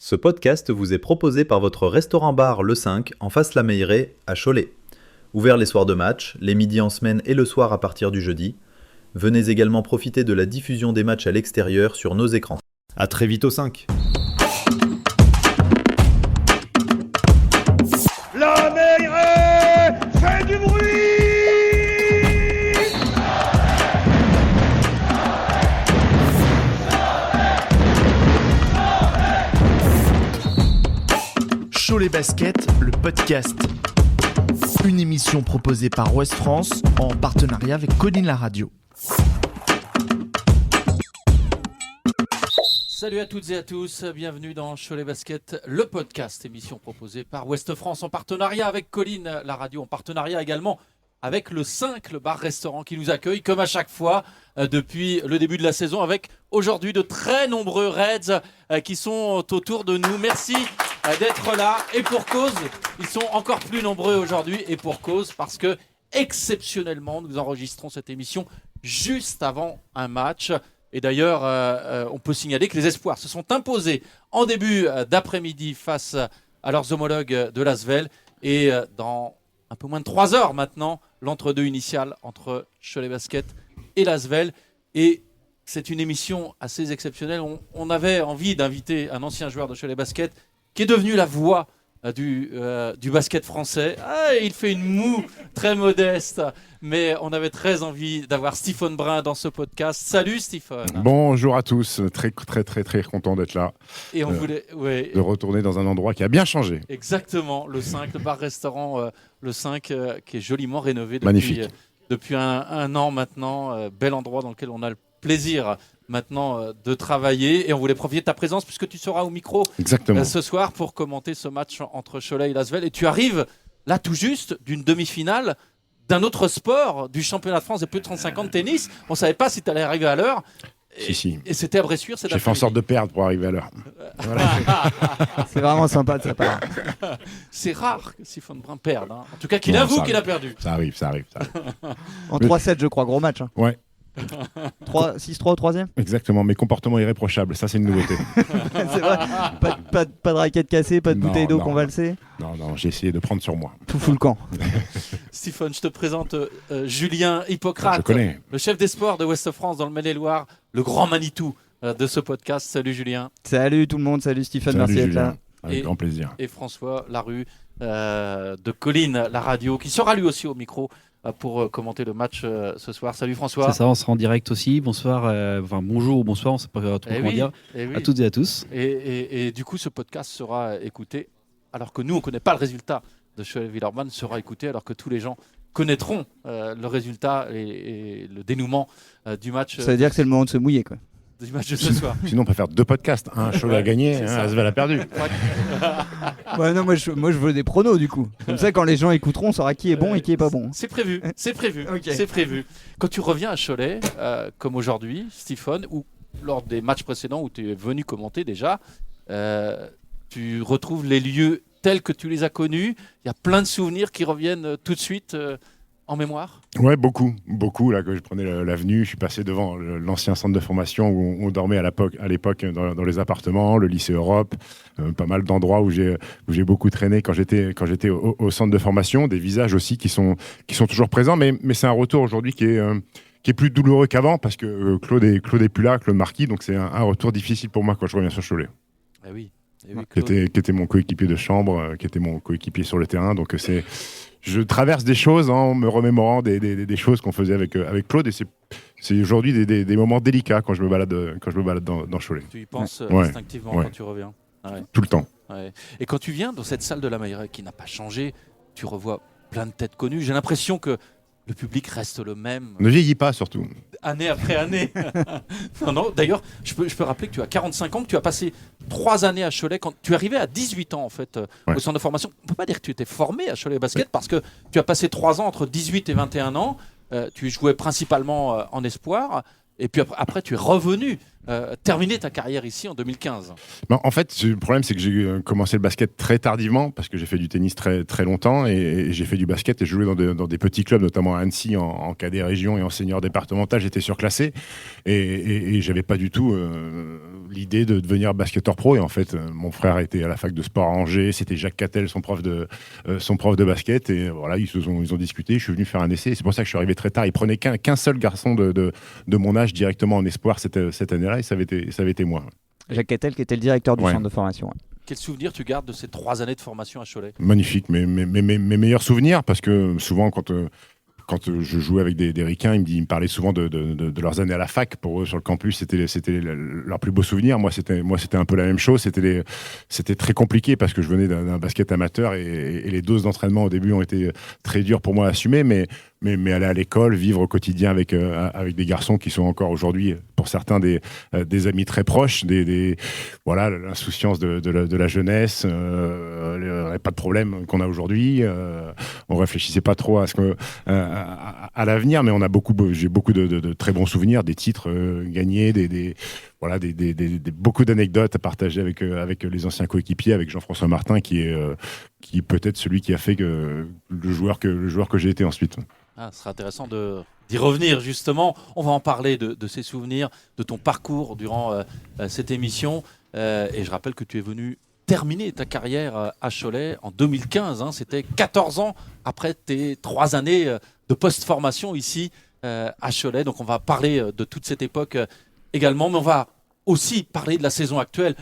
Ce podcast vous est proposé par votre restaurant-bar Le 5 en face La Meilleraie à Cholet. Ouvert les soirs de match, les midis en semaine et le soir à partir du jeudi. Venez également profiter de la diffusion des matchs à l'extérieur sur nos écrans. À très vite au 5. La Meilleraie fait du bruit. Cholet Basket, le podcast. Une émission proposée par Ouest France en partenariat avec Colline la radio. Salut à toutes et à tous, bienvenue dans Cholet Basket, le podcast, émission proposée par Ouest France en partenariat avec Colline la radio, en partenariat également avec le 5, le bar-restaurant qui nous accueille comme à chaque fois depuis le début de la saison, avec aujourd'hui de très nombreux Reds qui sont autour de nous. Merci d'être là, et pour cause, ils sont encore plus nombreux aujourd'hui, et pour cause, parce que exceptionnellement nous enregistrons cette émission juste avant un match. Et d'ailleurs, on peut signaler que les Espoirs se sont imposés en début d'après-midi face à leurs homologues de l'Asvel. Et dans un peu moins de 3 heures maintenant, l'entre-deux initial entre Cholet Basket et l'Asvel. Et c'est une émission assez exceptionnelle. On avait envie d'inviter un ancien joueur de Cholet Basket qui est devenu la voix du basket français. Il fait une moue très modeste, mais on avait très envie d'avoir Stephen Brun dans ce podcast. Salut Stephen. Bonjour à tous, très content d'être là. Et on voulait de retourner dans un endroit qui a bien changé. Exactement, le 5, le bar-restaurant le 5 qui est joliment rénové depuis un an maintenant. Bel endroit dans lequel on a le plaisir maintenant de travailler, et on voulait profiter de ta présence puisque tu seras au micro ce soir pour commenter ce match entre Cholet et l'Asvel. Et tu arrives là tout juste d'une demi-finale d'un autre sport, du championnat de France des plus de 35 ans de tennis. On ne savait pas si tu allais arriver à l'heure. Si. Et c'était à Bressuire. J'ai fait en sorte de perdre pour arriver à l'heure. Voilà. C'est vraiment sympa de sa part. C'est rare que Stephen Brun perde. En tout cas, qu'il avoue qu'il a perdu. Ça arrive. En 3-7, je crois, gros match. Ouais. 6-3 au troisième. Exactement, mes comportements irréprochables, ça c'est une nouveauté. C'est vrai. Pas de raquette cassée, pas de bouteille d'eau convalsée. Non, j'ai essayé de prendre sur moi. Tout fout le camp. Stephen, je te présente Julien Hippocrate, le chef des sports de Ouest France dans le Maine-et-Loire, le grand Manitou de ce podcast. Salut Julien. Salut tout le monde, salut Stephen, merci d'être là. Avec grand plaisir. Et François Larue de Colline la radio, qui sera lui aussi au micro pour commenter le match ce soir. Salut François. C'est ça, on sera en direct aussi. Bonsoir, bonjour ou bonsoir, on ne sait pas trop comment dire. À toutes et à tous. Et du coup, ce podcast sera écouté, alors que nous, on ne connaît pas le résultat de Cholet-Villeurbanne, sera écouté alors que tous les gens connaîtront le résultat et le dénouement du match. Ça veut dire que c'est le moment de se mouiller, quoi. Du match de ce soir. Sinon, on peut faire 2 podcasts. Un Cholet a gagné, un Asvel a perdu. Ouais, non, moi je veux des pronos du coup. Comme ça, quand les gens écouteront, on saura qui est bon et qui est pas bon. C'est prévu. Okay. C'est prévu. Quand tu reviens à Cholet, comme aujourd'hui, Stephen, ou lors des matchs précédents où tu es venu commenter déjà, tu retrouves les lieux tels que tu les as connus. Il y a plein de souvenirs qui reviennent tout de suite en mémoire. Ouais, beaucoup. Là, quand je prenais l'avenue, je suis passé devant l'ancien centre de formation où on dormait à l'époque dans les appartements, le lycée Europe, pas mal d'endroits où j'ai beaucoup traîné quand j'étais au centre de formation, des visages aussi qui sont toujours présents, mais c'est un retour aujourd'hui qui est plus douloureux qu'avant parce que Claude est plus là, Claude Marquis, donc c'est un retour difficile pour moi quand je reviens sur Cholet. Eh oui, qui était mon coéquipier de chambre, qui était mon coéquipier sur le terrain, donc je traverse des choses en me remémorant des choses qu'on faisait avec Claude, et c'est aujourd'hui des moments délicats quand je me balade dans Cholet. Tu y penses instinctivement quand tu reviens. Ouais. Tout le temps. Ouais. Et quand tu viens dans cette salle de la Meilleraie qui n'a pas changé, tu revois plein de têtes connues. J'ai l'impression que le public reste le même. Ne vieillit pas surtout. Année après année. non, d'ailleurs, je peux rappeler que tu as 45 ans, que tu as passé 3 années à Cholet. Quand tu arrivais à 18 ans en fait, au centre de formation, on ne peut pas dire que tu étais formé à Cholet Basket parce que tu as passé 3 ans entre 18 et 21 ans. Tu jouais principalement en espoir. Et puis après, tu es revenu terminer ta carrière ici en 2015. En fait, le problème, c'est que j'ai commencé le basket très tardivement parce que j'ai fait du tennis très, très longtemps et j'ai fait du basket et je jouais dans des petits clubs, notamment à Annecy, en cadet région et en senior départemental. J'étais surclassé et j'avais pas du tout l'idée de devenir basketteur pro. Et en fait, mon frère était à la fac de sport à Angers, c'était Jacques Cattel, son prof de basket. Et voilà, ils ont discuté. Je suis venu faire un essai. Et c'est pour ça que je suis arrivé très tard. Ils prenaient qu'un seul garçon de mon âge directement en espoir cette année-là. Et ça avait été moi. Jacques Cattel, qui était le directeur du centre de formation. Ouais. Quel souvenir tu gardes de ces 3 années de formation à Cholet ? Magnifique, mes meilleurs souvenirs, parce que souvent quand je jouais avec des ricains, ils me parlaient souvent de leurs années à la fac. Pour eux, sur le campus, c'était leur plus beau souvenir. Moi, c'était un peu la même chose. C'était très compliqué parce que je venais d'un basket amateur et les doses d'entraînement au début ont été très dures pour moi à assumer. Mais aller à l'école, vivre au quotidien avec des garçons qui sont encore aujourd'hui, pour certains, des amis très proches, voilà, l'insouciance de la jeunesse, pas de problème qu'on a aujourd'hui. On réfléchissait pas trop à l'avenir, mais j'ai beaucoup de très bons souvenirs, des titres gagnés, voilà, beaucoup d'anecdotes à partager avec les anciens coéquipiers, avec Jean-François Martin, qui est peut-être celui qui a fait que le joueur que j'ai été ensuite. Ce sera intéressant d'y revenir justement. On va en parler de ces souvenirs, de ton parcours durant cette émission. Et je rappelle que tu es venu terminer ta carrière à Cholet en 2015. C'était 14 ans après tes 3 années de post-formation ici à Cholet. Donc on va parler de toute cette époque également, mais on va aussi parler de la saison actuelle.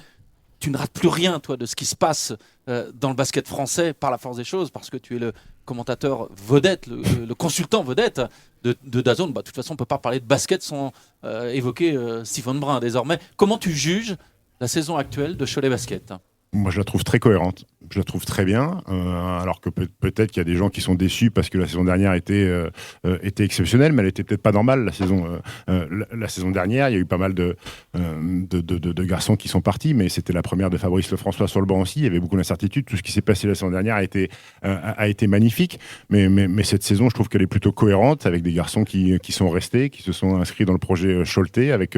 Tu ne rates plus rien, toi, de ce qui se passe dans le basket français par la force des choses, parce que tu es le commentateur vedette, le consultant vedette de DAZN. De toute façon, on ne peut pas parler de basket sans évoquer Stephen Brun désormais. Comment tu juges la saison actuelle de Cholet Basket ? Moi, je la trouve très cohérente. Je la trouve très bien. Alors que peut-être qu'il y a des gens qui sont déçus parce que la saison dernière était exceptionnelle, mais elle était peut-être pas normale la saison dernière. Il y a eu pas mal de garçons qui sont partis, mais c'était la première de Fabrice Lefrançois sur le banc aussi. Il y avait beaucoup d'incertitudes. Tout ce qui s'est passé la saison dernière a été magnifique. Mais cette saison, je trouve qu'elle est plutôt cohérente avec des garçons qui sont restés, qui se sont inscrits dans le projet Choletais, avec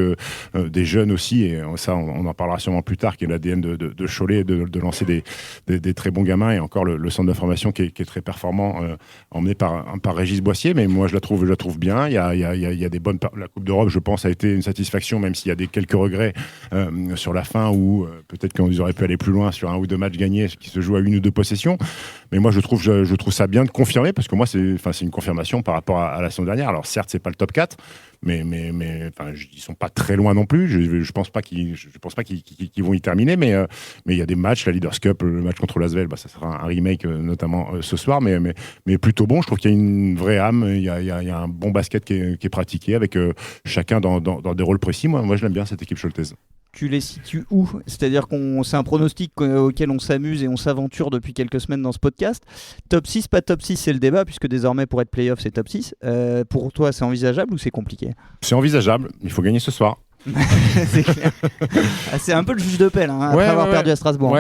des jeunes aussi. Et ça, on en parlera sûrement plus tard, qui est l'ADN de Cholet, de lancer des très bons gamins, et encore le centre de formation qui est très performant, emmené par Régis Boissier. Mais moi, je la trouve bien. Il y a des bonnes. La Coupe d'Europe, je pense, a été une satisfaction, même s'il y a quelques regrets sur la fin, où peut-être qu'ils auraient pu aller plus loin sur 1 ou 2 matchs gagnés qui se jouent à 1 ou 2 possessions. Mais moi, je trouve ça bien de confirmer, parce que moi, c'est une confirmation par rapport à la saison dernière. Alors certes, c'est pas le top 4, mais ils sont pas très loin non plus. Je pense pas qu'ils vont y terminer, mais il y a des matchs, la Leaders Cup, le match contre l'Asvel, ça sera un remake notamment ce soir, mais plutôt bon. Je trouve qu'il y a une vraie âme, il y a un bon basket qui est pratiqué, avec chacun dans des rôles précis. Moi, je l'aime bien, cette équipe choletaise. Tu les situes où ? C'est-à-dire c'est un pronostic auquel on s'amuse et on s'aventure depuis quelques semaines dans ce podcast. Top 6, pas top 6, c'est le débat, puisque désormais pour être play-off, c'est top 6. Pour toi, c'est envisageable ou c'est compliqué ? C'est envisageable, il faut gagner ce soir. C'est clair. C'est un peu le juge de paix, après avoir perdu à Strasbourg.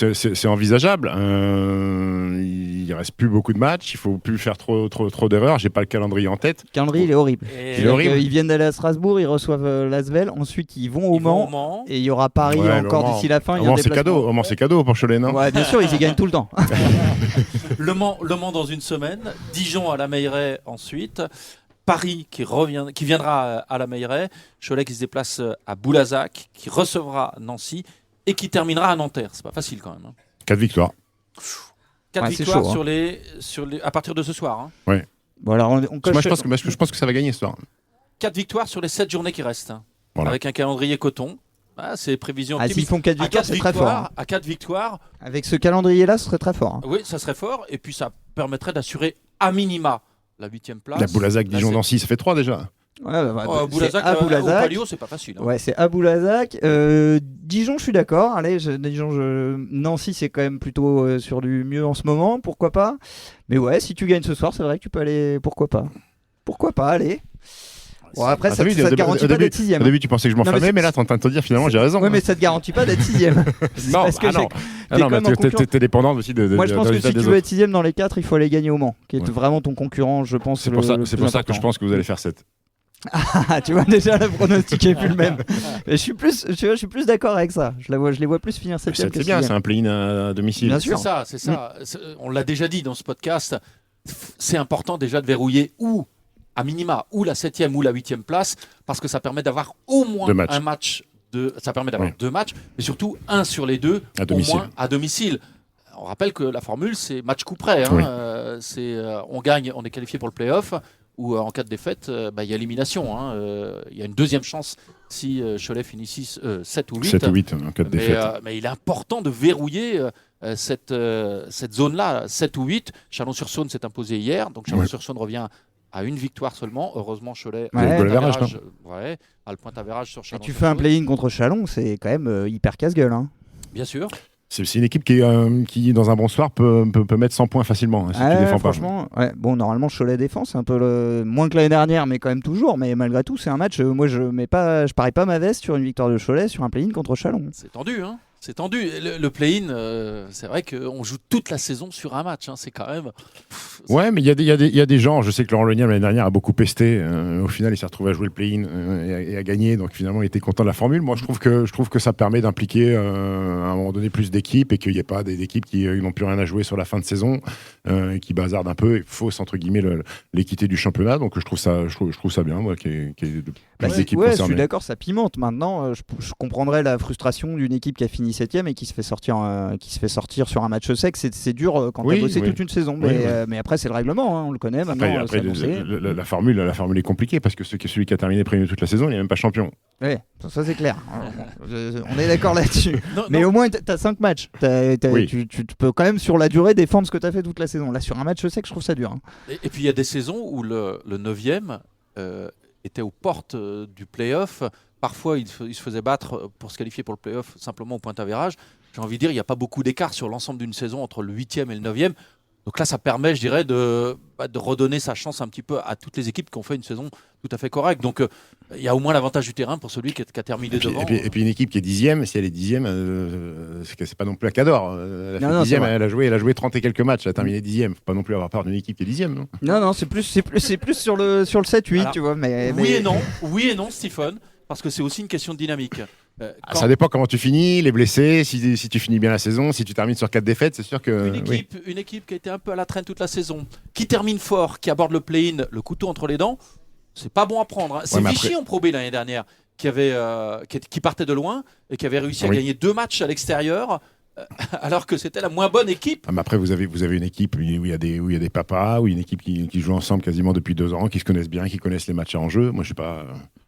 C'est envisageable. Il reste plus beaucoup de matchs, il faut plus faire trop d'erreurs. J'ai pas le calendrier en tête. Le calendrier, il est horrible. Ils viennent d'aller à Strasbourg, ils reçoivent l'Asvel, ensuite ils vont au Mans, et il y aura Paris encore d'ici la fin. Au Mans, c'est cadeau pour Cholet, non ? Ouais, bien sûr, ils y gagnent tout le temps. Le Mans dans une semaine, Dijon à la Meilleraie ensuite. Paris qui viendra à la Meilleraie, Cholet qui se déplace à Boulazac, qui recevra Nancy et qui terminera à Nanterre. C'est pas facile quand même. 4 victoires. 4 victoires chaud, à partir de ce soir. Oui. Bon, alors moi, je pense que ça va gagner ce soir. 4 victoires sur les 7 journées qui restent. Voilà. Avec un calendrier coton. C'est prévisions optimistes. S'ils font 4 victoires, c'est très fort. À 4 victoires. Avec ce calendrier-là, ce serait très fort. Oui, ça serait fort. Et puis ça permettrait d'assurer à minima la 8e place. La Boulazac, Dijon, Nancy, ça fait 3 déjà. Boulazac, au Palio, c'est pas facile. Ouais, c'est à Boulazac. Dijon, je suis d'accord. Allez, Nancy, c'est quand même plutôt sur du mieux en ce moment. Pourquoi pas ? Mais ouais, si tu gagnes ce soir, c'est vrai que tu peux aller. Pourquoi pas, allez. Bon, après, ça te garantit pas d'être 6ème. Au début, tu pensais que je m'enflammais, mais là, t'es en train de te dire finalement, j'ai raison. Oui, mais ça te garantit pas d'être 6ème. Non, t'es dépendant aussi de. Moi, je pense que si tu veux être 6ème dans les 4, il faut aller gagner au Mans, qui est vraiment ton concurrent, je pense. C'est pour ça que je pense que vous allez faire 7. Ah, tu vois, déjà, le pronostic est plus le même. Mais je suis plus d'accord avec ça. Je les vois plus finir 7e. C'est bien, c'est un play-in à domicile. Bien sûr. C'est ça. On l'a déjà dit dans ce podcast. C'est important déjà de verrouiller à minima, ou la 7e ou la 8e place, parce que ça permet d'avoir au moins un match. Ça permet d'avoir 2 matchs, mais surtout un sur les 2 au moins à domicile. On rappelle que la formule, c'est match coup près. On gagne, on est qualifié pour le play-off. Ou en cas de défaite, il y a élimination. Il y a une deuxième chance si Cholet finit 7 ou 8. 7 ou 8 en cas de défaite. Mais il est important de verrouiller cette zone-là, 7 ou 8. Chalon-sur-Saône s'est imposé hier, donc Chalon-sur-Saône revient à une victoire seulement. Heureusement, Cholet a le point d'avérage sur Chalon. Et tu fais un play-in contre Chalon, c'est quand même hyper casse-gueule. Bien sûr. C'est une équipe qui, dans un bon soir, peut mettre 100 points facilement. Si tu défends franchement, bon, normalement, Cholet défend, c'est un peu moins que l'année dernière, mais quand même toujours. Mais malgré tout, c'est un match. Moi, je parie pas ma veste sur une victoire de Cholet sur un play-in contre Chalon. C'est tendu, hein. C'est tendu. Le play-in, c'est vrai qu'on joue toute la saison sur un match. C'est quand même. Ouais, mais il y a des gens. Je sais que Laurent Le Niam l'année dernière a beaucoup pesté. Au final, il s'est retrouvé à jouer le play-in et à gagner. Donc finalement, il était content de la formule. Moi, je trouve que ça permet d'impliquer à un moment donné plus d'équipes et qu'il n'y ait pas des équipes qui n'ont plus rien à jouer sur la fin de saison et qui bazardent un peu et faussent entre guillemets l'équité du championnat. Donc je trouve ça bien, moi, qu'il y ait plus d'équipes concernées. Je suis d'accord, ça pimente. Maintenant, je comprendrais la frustration d'une équipe qui a fini 7e et qui se fait sortir sur un match sec. C'est dur quand tu as bossé toute une saison. Mais après, c'est le règlement, on le connaît maintenant. Après, la formule est compliquée parce que celui qui a terminé premier toute la saison, il n'est même pas champion. Oui, ça c'est clair. On est d'accord là-dessus. Mais au moins, tu as 5 matchs. Tu peux quand même, sur la durée, défendre ce que tu as fait toute la saison. Là, sur un match sec, je trouve ça dur. Et puis, il y a des saisons où le 9e était aux portes du play-off. Parfois, il se faisait battre pour se qualifier pour le play-off simplement au point d'avérage. J'ai envie de dire, il n'y a pas beaucoup d'écart sur l'ensemble d'une saison entre le 8e et le 9e. Donc là, ça permet, je dirais, de redonner sa chance un petit peu à toutes les équipes qui ont fait une saison tout à fait correcte. Donc, il y a au moins l'avantage du terrain pour celui qui a terminé devant. Et puis une équipe qui est 10e, si elle est 10e, c'est pas non plus un cador. Elle a joué 30 et quelques matchs, elle a terminé 10e. Faut pas non plus avoir peur d'une équipe qui est 10e. Non, c'est plus sur le 7-8, alors, tu vois. Oui et non, Stephen. Parce que c'est aussi une question de dynamique. Ça dépend comment tu finis, les blessés, si tu finis bien la saison, si tu termines sur 4 défaites, c'est sûr que... Une équipe qui a été un peu à la traîne toute la saison, qui termine fort, qui aborde le play-in, le couteau entre les dents, c'est pas bon à prendre. C'est Vichy en Pro B l'année dernière, qui partait de loin et qui avait réussi à gagner 2 matchs à l'extérieur, alors que c'était la moins bonne équipe. Mais après, vous avez une équipe où il y a des papas, ou une équipe qui joue ensemble quasiment depuis 2 ans, qui se connaissent bien, qui connaissent les matchs en jeu. Moi, je sais pas...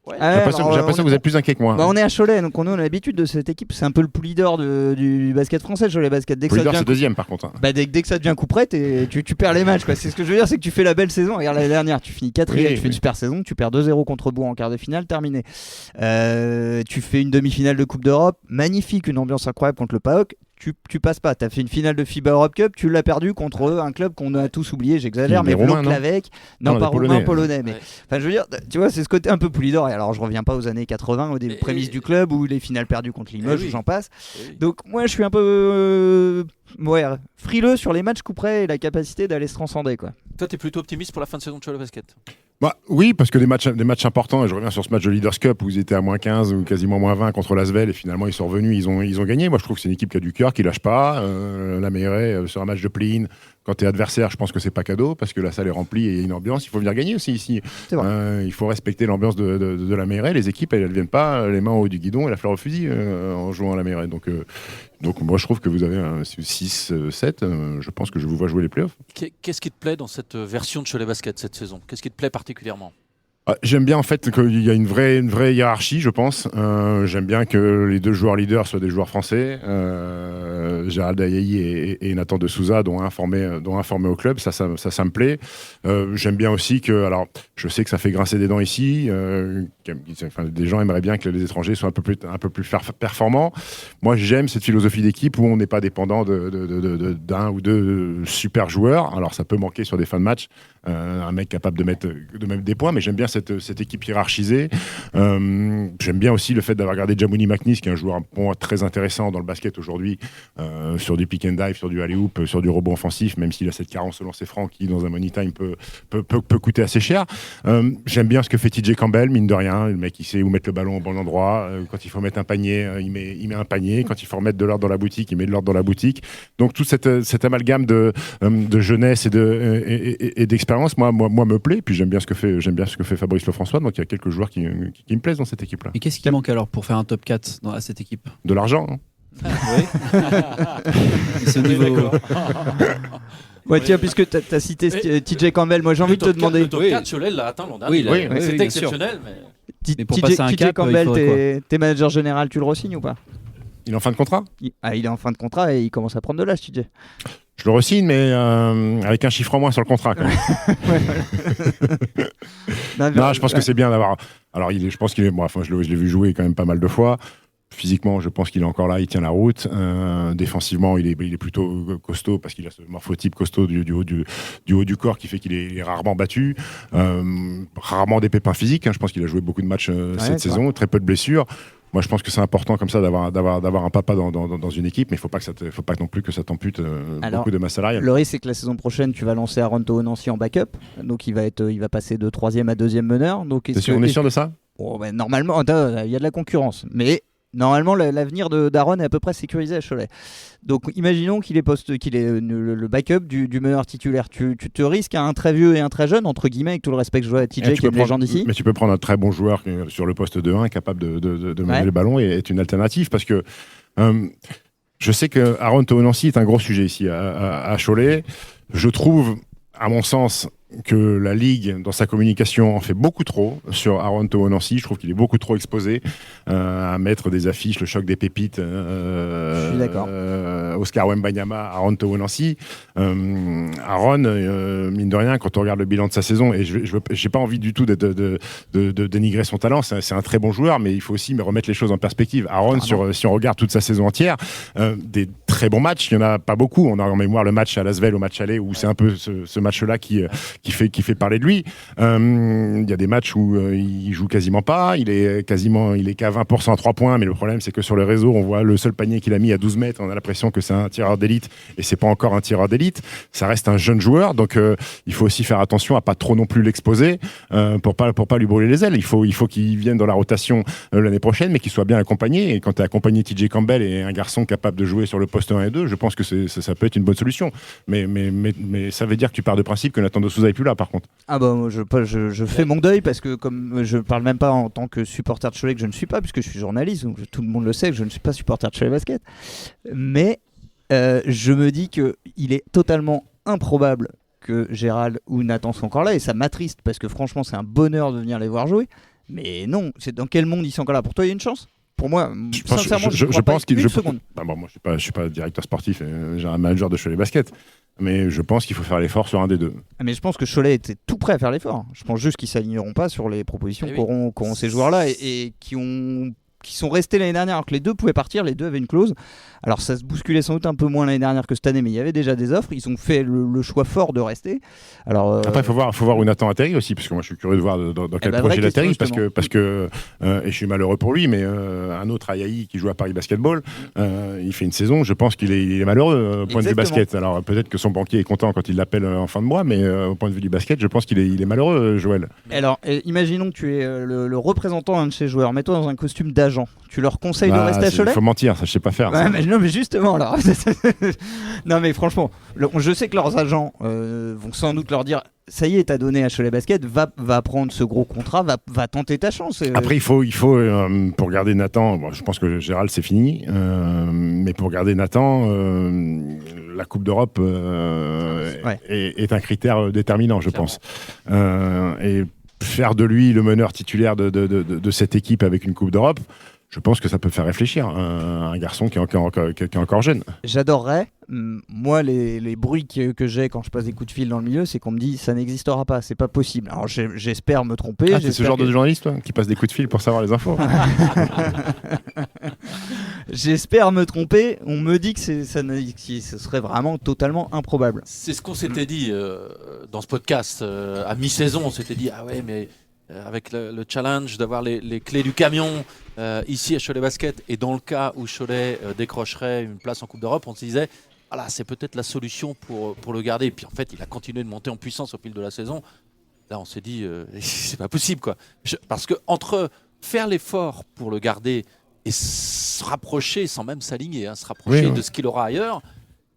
J'ai l'impression que vous êtes plus inquiet que moi. On est à Cholet, donc on a l'habitude de cette équipe. C'est un peu le pool leader du basket français, Cholet Basket. Pool leader, c'est deuxième par contre. Dès que ça devient coup près, tu perds les matchs. C'est ce que je veux dire, c'est que tu fais la belle saison. Regarde l'année dernière, tu finis 4e, tu fais une super saison, tu perds 2-0 contre Bourg en quart de finale, terminé. Tu fais une demi-finale de Coupe d'Europe, magnifique, une ambiance incroyable contre le PAOK. Tu passes pas, tu as fait une finale de FIBA Europe Cup, tu l'as perdu contre un club qu'on a tous oublié, j'exagère, mais Blanc-Clavec, non pas roumain, polonais. Mais enfin, je veux dire, tu vois, c'est ce côté un peu poulidor. Et alors, je reviens pas aux années 80, aux prémices du club, ou les finales perdues contre Limoges, j'en passe. Donc, moi, je suis un peu frileux sur les matchs coup près et la capacité d'aller se transcender, quoi. Toi, tu es plutôt optimiste pour la fin de saison de Cholet Basket? Oui, parce que des matchs importants, et je reviens sur ce match de Leaders Cup où ils étaient à moins 15 ou quasiment moins 20 contre l'Asvel, et finalement ils sont revenus, ils ont gagné. Moi je trouve que c'est une équipe qui a du cœur, qui lâche pas. La Meilleray sur un match de play-in, quand tu es adversaire, je pense que c'est pas cadeau, parce que la salle est remplie et il y a une ambiance. Il faut venir gagner aussi ici. Il faut respecter l'ambiance de la Meilleray. Les équipes, elles ne viennent pas les mains au haut du guidon et la fleur au fusil en jouant à la Meilleray. Donc moi je trouve que vous avez un 6-7, je pense que je vous vois jouer les playoffs. Qu'est-ce qui te plaît dans cette version de Cholet Basket cette saison? Qu'est-ce qui te plaît particulièrement? J'aime bien en fait qu'il y a une vraie hiérarchie, je pense. J'aime bien que les 2 joueurs leaders soient des joueurs français, Gérald Ayayi et Nathan de Souza, dont un formé au club. Ça me plaît. J'aime bien aussi que, alors je sais que ça fait grincer des dents ici, des gens aimeraient bien que les étrangers soient un peu plus performants. Moi j'aime cette philosophie d'équipe où on n'est pas dépendant d'un ou 2 super joueurs. Alors ça peut manquer sur des fins de match, un mec capable de mettre des points, mais j'aime bien cette équipe hiérarchisée. J'aime bien aussi le fait d'avoir gardé Djamouni Maknis, qui est un joueur très intéressant dans le basket aujourd'hui, sur du pick and dive, sur du alley-oop, sur du rebond offensif, même s'il a cette carence selon ses francs qui, dans un money time, peut coûter assez cher. J'aime bien ce que fait TJ Campbell, mine de rien. Le mec, il sait où mettre le ballon au bon endroit. Quand il faut mettre un panier, il met un panier. Quand il faut remettre de l'ordre dans la boutique, il met de l'ordre dans la boutique. Donc tout cet amalgame de jeunesse et d'expérience, moi me plaît. Puis j'aime bien ce que fait Fabrice Lefrançois. Donc il y a quelques joueurs qui me plaisent dans cette équipe-là. Et qu'est-ce qui manque alors pour faire un top 4 à cette équipe? De l'argent. Hein. Oui. C'est au niveau... Ouais, tiens, puisque tu as cité TJ Campbell, moi j'ai envie de te demander. Le top 4, Cholet l'a atteint l'an dernier. Oui, c'était exceptionnel. Mais pour passer un cap, Campbell, t'es manager général, tu le re-signes ou pas? Il est en fin de contrat. Il est en fin de contrat et il commence à prendre de l'âge, TJ. Je le re-signe, mais avec un chiffre en moins sur le contrat. Quand même. Non, je pense que c'est bien d'avoir. Alors, je pense qu'il est. Bon, enfin, je l'ai vu jouer quand même pas mal de fois. Physiquement, je pense qu'il est encore là, il tient la route. Défensivement, il est plutôt costaud parce qu'il a ce morphotype costaud du haut du corps qui fait qu'il est rarement battu. Rarement des pépins physiques. Hein. Je pense qu'il a joué beaucoup de matchs cette saison, très peu de blessures. Moi, je pense que c'est important comme ça d'avoir un papa dans une équipe, mais il faut pas non plus que ça t'ampute beaucoup de masse salariale. Le risque, c'est que la saison prochaine, tu vas lancer Aaron Nancy en backup, donc il va passer de 3e à 2e meneur. Donc on est sûr de ça? Normalement, il y a de la concurrence, mais normalement, l'avenir d'Aaron est à peu près sécurisé à Cholet. Donc, imaginons qu'il est le backup du meneur titulaire. Tu te risques à un très vieux et un très jeune, entre guillemets, avec tout le respect que je vois à TJ, qui est une légende ici. Mais tu peux prendre un très bon joueur sur le poste de 1, capable de mener le ballon et être une alternative, parce que je sais que Aaron Nancy est un gros sujet ici à Cholet. Je trouve, à mon sens, que la Ligue, dans sa communication, en fait beaucoup trop sur Aaron Nancy. Je trouve qu'il est beaucoup trop exposé à mettre des affiches, le choc des pépites, je suis d'accord. Oscar Wembanyama, Aaron Nancy. Aaron, mine de rien, quand on regarde le bilan de sa saison, et j'ai pas envie du tout de dénigrer son talent, c'est un très bon joueur, mais il faut aussi remettre les choses en perspective. Aaron, si on regarde toute sa saison entière, des très bons matchs, il n'y en a pas beaucoup. On a en mémoire le match à Lasvel, au match aller, où c'est un peu ce match-là qui fait parler de lui. Il y a des matchs où il joue quasiment pas, il est qu'à 20% à 3 points, mais le problème c'est que sur le réseau, on voit le seul panier qu'il a mis à 12 mètres, on a l'impression que c'est un tireur d'élite, et c'est pas encore un tireur d'élite. Ça reste un jeune joueur, donc il faut aussi faire attention à pas trop non plus l'exposer pour pas lui brûler les ailes. Il faut qu'il vienne dans la rotation l'année prochaine, mais qu'il soit bien accompagné, et quand tu es accompagné TJ Campbell et un garçon capable de jouer sur le poste 1 et 2, je pense que ça peut être une bonne solution. Mais ça veut dire que tu pars de principe que Nathan de Souza est plus là, par contre. Ah bah moi, je fais mon deuil, parce que comme je parle même pas en tant que supporter de Cholet, que je ne suis pas, puisque je suis journaliste, donc tout le monde le sait que je ne suis pas supporter de Cholet Basket, mais je me dis qu'il est totalement improbable que Gérald ou Nathan soient encore là, et ça m'attriste, parce que franchement c'est un bonheur de venir les voir jouer, mais non, c'est dans quel monde ils sont encore là? Pour toi il y a une chance? Pour moi, sincèrement, je pense qu'il seconde. Moi, je suis pas directeur sportif, j'ai un manager de Cholet Basket, mais je pense qu'il faut faire l'effort sur un des deux. Mais je pense que Cholet était tout prêt à faire l'effort. Je pense juste qu'ils ne s'aligneront pas sur les propositions qu'auront ces joueurs-là et qui sont restés l'année dernière, alors que les deux pouvaient partir, les deux avaient une clause. Alors ça se bousculait sans doute un peu moins l'année dernière que cette année, mais il y avait déjà des offres. Ils ont fait le choix fort de rester. Alors, après, il faut voir où Nathan atterrit aussi, parce que moi je suis curieux de voir dans quel projet il atterrit, parce que et je suis malheureux pour lui, mais un autre Ayaï qui joue à Paris Basketball, il fait une saison, je pense qu'il est malheureux au point de vue basket. Alors peut-être que son banquier est content quand il l'appelle en fin de mois, mais au point de vue du basket, je pense qu'il est malheureux, Joël. Alors imaginons que tu es le représentant d'un de ces joueurs, mets-toi dans un costume d'agent. Tu leur conseilles de rester à Cholet? Il faut mentir, ça je sais pas faire. Non mais justement alors. Non mais franchement, je sais que leurs agents vont sans doute leur dire ça y est, t'as donné à Cholet Basket, va prendre ce gros contrat, va tenter ta chance. Après il faut pour garder Nathan, je pense que Gérald c'est fini, mais pour garder Nathan, la Coupe d'Europe est un critère déterminant, je pense. Et faire de lui le meneur titulaire de cette équipe avec une Coupe d'Europe, je pense que ça peut faire réfléchir un garçon qui est encore jeune. J'adorerais. Moi, les bruits que j'ai quand je passe des coups de fil dans le milieu, c'est qu'on me dit ça n'existera pas, c'est pas possible. Alors j'espère me tromper. C'est ce genre de journaliste qui passe des coups de fil pour savoir les infos. J'espère me tromper. On me dit que ce serait vraiment totalement improbable. C'est ce qu'on s'était dit dans ce podcast à mi-saison. On s'était dit ah ouais mais avec le challenge d'avoir les clés du camion ici à Cholet Basket, et dans le cas où Cholet décrocherait une place en Coupe d'Europe, on se disait voilà, c'est peut-être la solution pour le garder. Et puis en fait, il a continué de monter en puissance au fil de la saison. Là, on s'est dit c'est pas possible, quoi. Parce que entre faire l'effort pour le garder et se rapprocher sans même s'aligner, se rapprocher de ce qu'il aura ailleurs.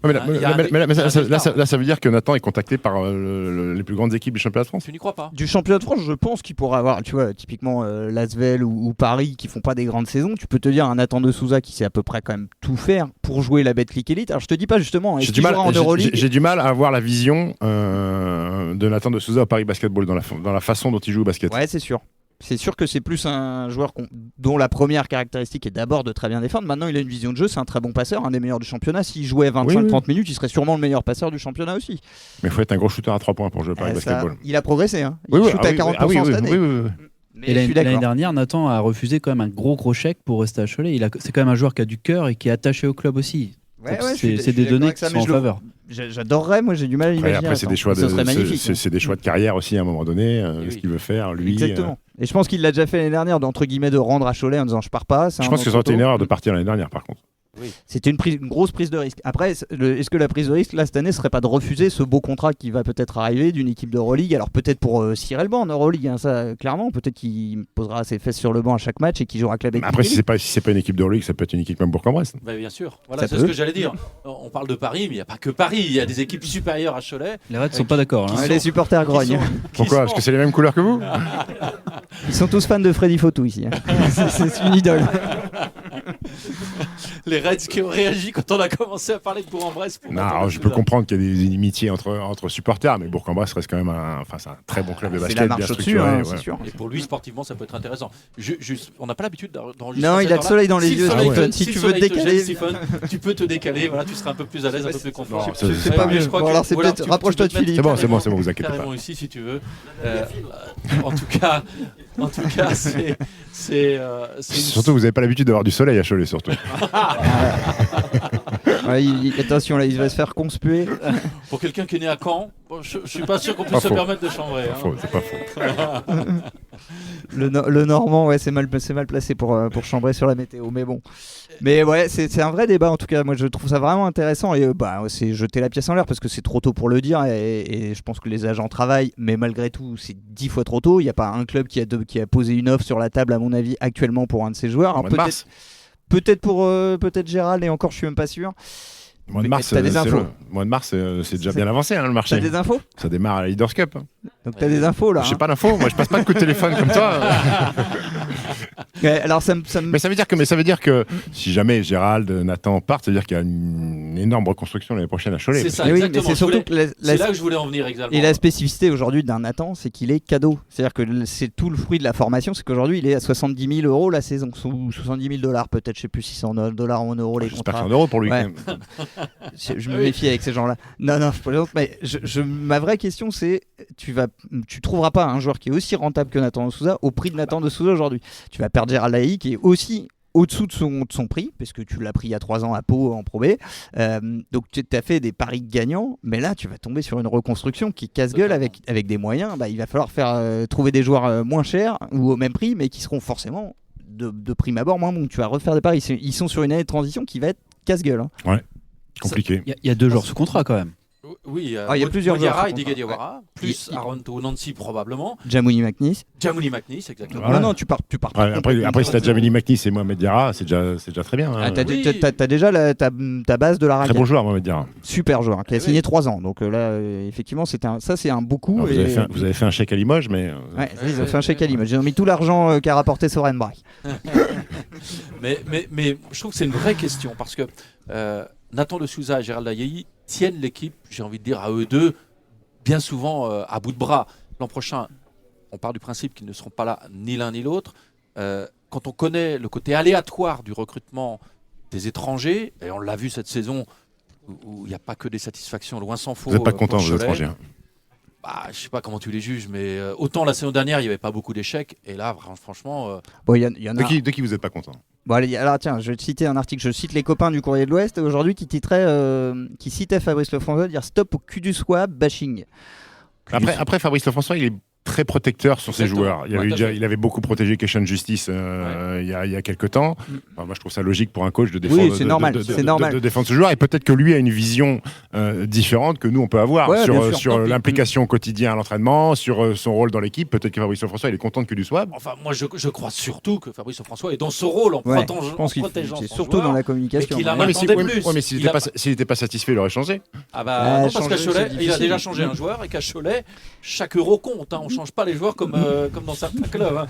Là, ça veut dire que Nathan est contacté par les plus grandes équipes du championnat de France. Tu n'y crois pas? Du championnat de France, je pense qu'il pourra avoir, tu vois, typiquement Lasvel ou Paris qui font pas des grandes saisons. Tu peux te dire un Nathan de Souza qui sait à peu près quand même tout faire pour jouer la Betclic Elite. Alors je te dis pas justement, est-ce qu'il jouera en Euroleague? J'ai du mal à avoir la vision de Nathan de Souza au Paris Basketball dans la façon dont il joue au basket. Ouais, c'est sûr. C'est sûr que c'est plus un joueur dont la première caractéristique est d'abord de très bien défendre. Maintenant, il a une vision de jeu, c'est un très bon passeur, un des meilleurs du championnat. S'il jouait 25-30 minutes, il serait sûrement le meilleur passeur du championnat aussi. Mais il faut être un gros shooter à 3 points pour jouer au Paris Basketball. Il a progressé, hein. Il shoot à 40% cette année. Mais et l'année dernière, Nathan a refusé quand même un gros chèque pour rester à Cholet. C'est quand même un joueur qui a du cœur et qui est attaché au club aussi. C'est des données qui sont en faveur. J'adorerais, moi j'ai du mal à imaginer. Après, c'est des choix de carrière aussi à un moment donné, ce qu'il veut faire, lui. Exactement. Et je pense qu'il l'a déjà fait l'année dernière, entre guillemets, de rendre à Cholet en disant je pars pas. Je pense que ça aurait été une erreur de partir l'année dernière, par contre. Oui. C'était une grosse prise de risque. Après, est-ce que la prise de risque là cette année serait pas de refuser ce beau contrat qui va peut-être arriver d'une équipe d'Euroleague? Alors peut-être pour cirer le banc en Euroleague, ça clairement. Peut-être qu'il posera ses fesses sur le banc à chaque match et qu'il jouera avec la Betclic. Après, si c'est pas une équipe d'Euroleague, ça peut être une équipe même Bourg-en-Bresse. Bah, bien sûr. Voilà, c'est ce que j'allais dire. On parle de Paris, mais il n'y a pas que Paris. Il y a des équipes supérieures à Cholet. Les Reds sont pas d'accord. Les supporters grognent. Pourquoi? Parce que c'est les mêmes couleurs que vous? Ils sont tous fans de Freddy Fotou ici. C'est une idole. Les Reds qui ont réagi quand on a commencé à parler de Bourg-en-Bresse. Non, je peux comprendre qu'il y a des inimitiés entre supporters, mais Bourg-en-Bresse reste quand même c'est un très bon club de basket, bien structuré. C'est sûr. Et pour lui, sportivement, ça peut être intéressant. On n'a pas l'habitude d'enregistrer. Non, il a le soleil dans les yeux. Si tu veux te décaler, tu peux te décaler. Voilà, tu seras un peu plus à l'aise, un peu plus confortable. C'est pas mieux. Alors c'est peut-être rapproche-toi de Philippe. C'est bon, vous inquiétez pas. Carrément ici, si tu veux. En tout cas, c'est surtout, vous n'avez pas l'habitude d'avoir du soleil à Cholet, surtout. Attention, là, il va se faire conspuer. Pour quelqu'un qui est né à Caen, je suis pas sûr qu'on puisse se permettre de chambrer. C'est pas faux. Le Normand, c'est mal placé pour chambrer sur la météo, mais bon. Mais ouais, c'est un vrai débat en tout cas. Moi, je trouve ça vraiment intéressant et c'est jeter la pièce en l'air parce que c'est trop tôt pour le dire et je pense que les agents travaillent, mais malgré tout, c'est 10 fois trop tôt. Il n'y a pas un club qui a posé une offre sur la table, à mon avis, actuellement pour un de ses joueurs. Alors, peut-être pour Gérald, et encore, je suis même pas sûr. Mois de mars, c'est déjà bien avancé, le marché. T'as des infos? Ça démarre à la Leaders Cup. Donc t'as des infos là? Je sais pas d'infos, moi je passe pas de coup de téléphone comme toi. Alors Mais ça veut dire que si jamais Gérald, Nathan partent, ça veut dire qu'il y a une énorme reconstruction l'année prochaine à Cholet. C'est ça, exactement. Mais c'est surtout que c'est là que je voulais en venir exactement. Et la spécificité aujourd'hui d'un Nathan, c'est qu'il est cadeau. C'est-à-dire que c'est tout le fruit de la formation, c'est qu'aujourd'hui il est à 70 000 € la saison, ou 70 000 $, peut-être, je sais plus si c'est en dollars ou en euros les contrats. J'espère que c'est en euros pour lui. Ouais. Je me méfie avec ces gens-là. Non, je plaisante, mais ma vraie question c'est, tu trouveras pas un joueur qui est aussi rentable que Nathan de Souza au prix de Nathan de Souza aujourd'hui. Tu vas perdre Gérald Laïc qui est aussi au-dessous de son prix, parce que tu l'as pris il y a 3 ans à Pau en Pro B. Donc tu as fait des paris gagnants, mais là tu vas tomber sur une reconstruction qui casse-gueule avec des moyens. Il va falloir trouver des joueurs moins chers ou au même prix, mais qui seront forcément de prime abord moins bons. Tu vas refaire des paris. Ils sont sur une année de transition qui va être casse-gueule. Ouais, compliqué. Il y a 2 joueurs sous contrat quand même. Oui, il y a plusieurs joueurs. Diga Diawara, plus Aronto Nancy probablement. Jamouni McNeese, exactement. Non, tu pars. Après si t'as Jamouni McNeese et Mohamed Diarra, c'est déjà très bien. T'as déjà ta base de la raquette. Très bon joueur, Mohamed Diarra. Super joueur, qui a signé 3 ans. Donc là, effectivement, c'est un beau coup. Vous avez fait un chèque à Limoges, mais. Ouais, ils ont fait un chèque à Limoges. Ils ont mis tout l'argent qu'a rapporté Soren Braque. mais je trouve que c'est une vraie question parce que Nathan de Souza et Gérald Laïc tiennent l'équipe, j'ai envie de dire, à eux deux, bien souvent à bout de bras. L'an prochain, on part du principe qu'ils ne seront pas là, ni l'un ni l'autre. Quand on connaît le côté aléatoire du recrutement des étrangers, et on l'a vu cette saison, où il n'y a pas que des satisfactions, loin s'en faut. Vous n'êtes pas content, vous étrangers. Je ne sais pas comment tu les juges, mais autant la saison dernière, il n'y avait pas beaucoup d'échecs, et là, franchement... y en a... De qui vous n'êtes pas content? Bon, allez, alors tiens, je vais te citer un article. Je cite les copains du Courrier de l'Ouest aujourd'hui qui citait Fabrice Lefrançois dire stop au cul du swab bashing. Après Fabrice Lefrançois, il est très protecteur sur ses Exactement. joueurs. Il avait beaucoup protégé Keshan Justice il y a quelques temps. Enfin, moi, je trouve ça logique pour un coach de défendre, Oui, c'est normal, c'est normal. de défendre ce joueur. Et peut-être que lui a une vision différente que nous, on peut avoir sur l'implication au quotidien à l'entraînement, sur son rôle dans l'équipe. Peut-être que Fabrice Lefrançois, il est content que du soit. Enfin, moi, je crois surtout que Fabrice Lefrançois est dans ce rôle en protégeant c'est son surtout joueur, dans la communication. et qu'il en Mais attendait plus. s'il n'était pas satisfait, il aurait changé. Ah bah non, parce qu'à changer, Cholet, c'est il a difficile. déjà changé un joueur et qu'à Cholet, chaque euro compte. On change pas les joueurs comme dans certains clubs.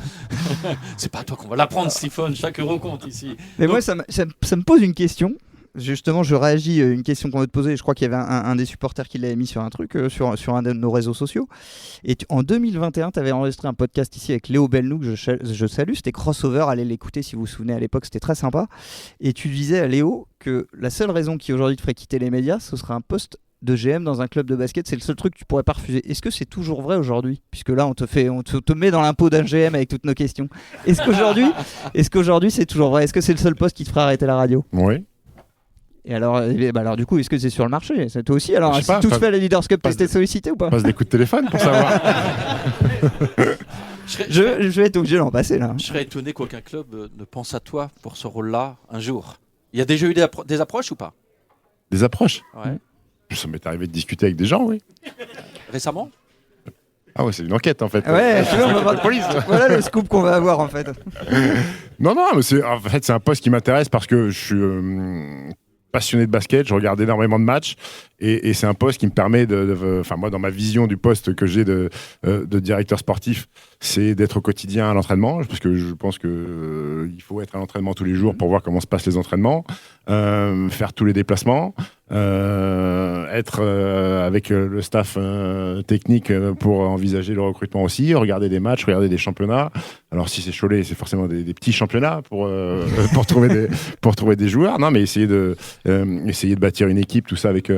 C'est pas à toi qu'on va l'apprendre, Stéphane. Chaque euro compte ici. Mais moi, ça me pose une question. Justement, je réagis à une question qu'on veut te poser. Je crois qu'il y avait un des supporters qui l'avait mis sur un truc, sur un de nos réseaux sociaux. Et en 2021, tu avais enregistré un podcast ici avec Léo Belnou, que je salue. C'était Crossover. Allez l'écouter si vous vous souvenez à l'époque. C'était très sympa. Et tu disais à Léo que la seule raison qui aujourd'hui te ferait quitter les médias, ce serait un poste de GM dans un club de basket. C'est le seul truc que tu pourrais pas refuser. Est-ce que c'est toujours vrai aujourd'hui ? Puisque là, on te met dans l'impôt d'un GM avec toutes nos questions. Est-ce qu'aujourd'hui, c'est toujours vrai ? Est-ce que c'est le seul poste qui te ferait arrêter la radio ? Oui. Et alors, du coup, est-ce que c'est sur le marché ? C'est toi aussi. Alors, Je sais pas, si tout se fait à la Leaders Cup, t'es sollicité ou pas ? Passe des coups de téléphone pour savoir. Je vais être obligé d'en passer là. Je serais étonné qu'aucun club ne pense à toi pour ce rôle-là un jour. Il y a déjà eu des approches ou pas ? Des approches. Ouais. Ça m'est arrivé de discuter avec des gens, oui. Récemment ? Ah ouais, c'est une enquête en fait. Ouais, C'est une enquête de police. Voilà le scoop qu'on va avoir en fait. Non, mais c'est un poste qui m'intéresse parce que je suis passionné de basket, je regarde énormément de matchs et c'est un poste qui me permet enfin moi dans ma vision du poste que j'ai de directeur sportif, c'est d'être au quotidien à l'entraînement parce que je pense que il faut être à l'entraînement tous les jours pour voir comment se passent les entraînements, faire tous les déplacements, être avec le staff technique pour envisager le recrutement aussi, regarder des matchs, regarder des championnats. Alors si c'est Cholet, c'est forcément des petits championnats pour trouver des joueurs. Non, mais essayer de bâtir une équipe, tout ça avec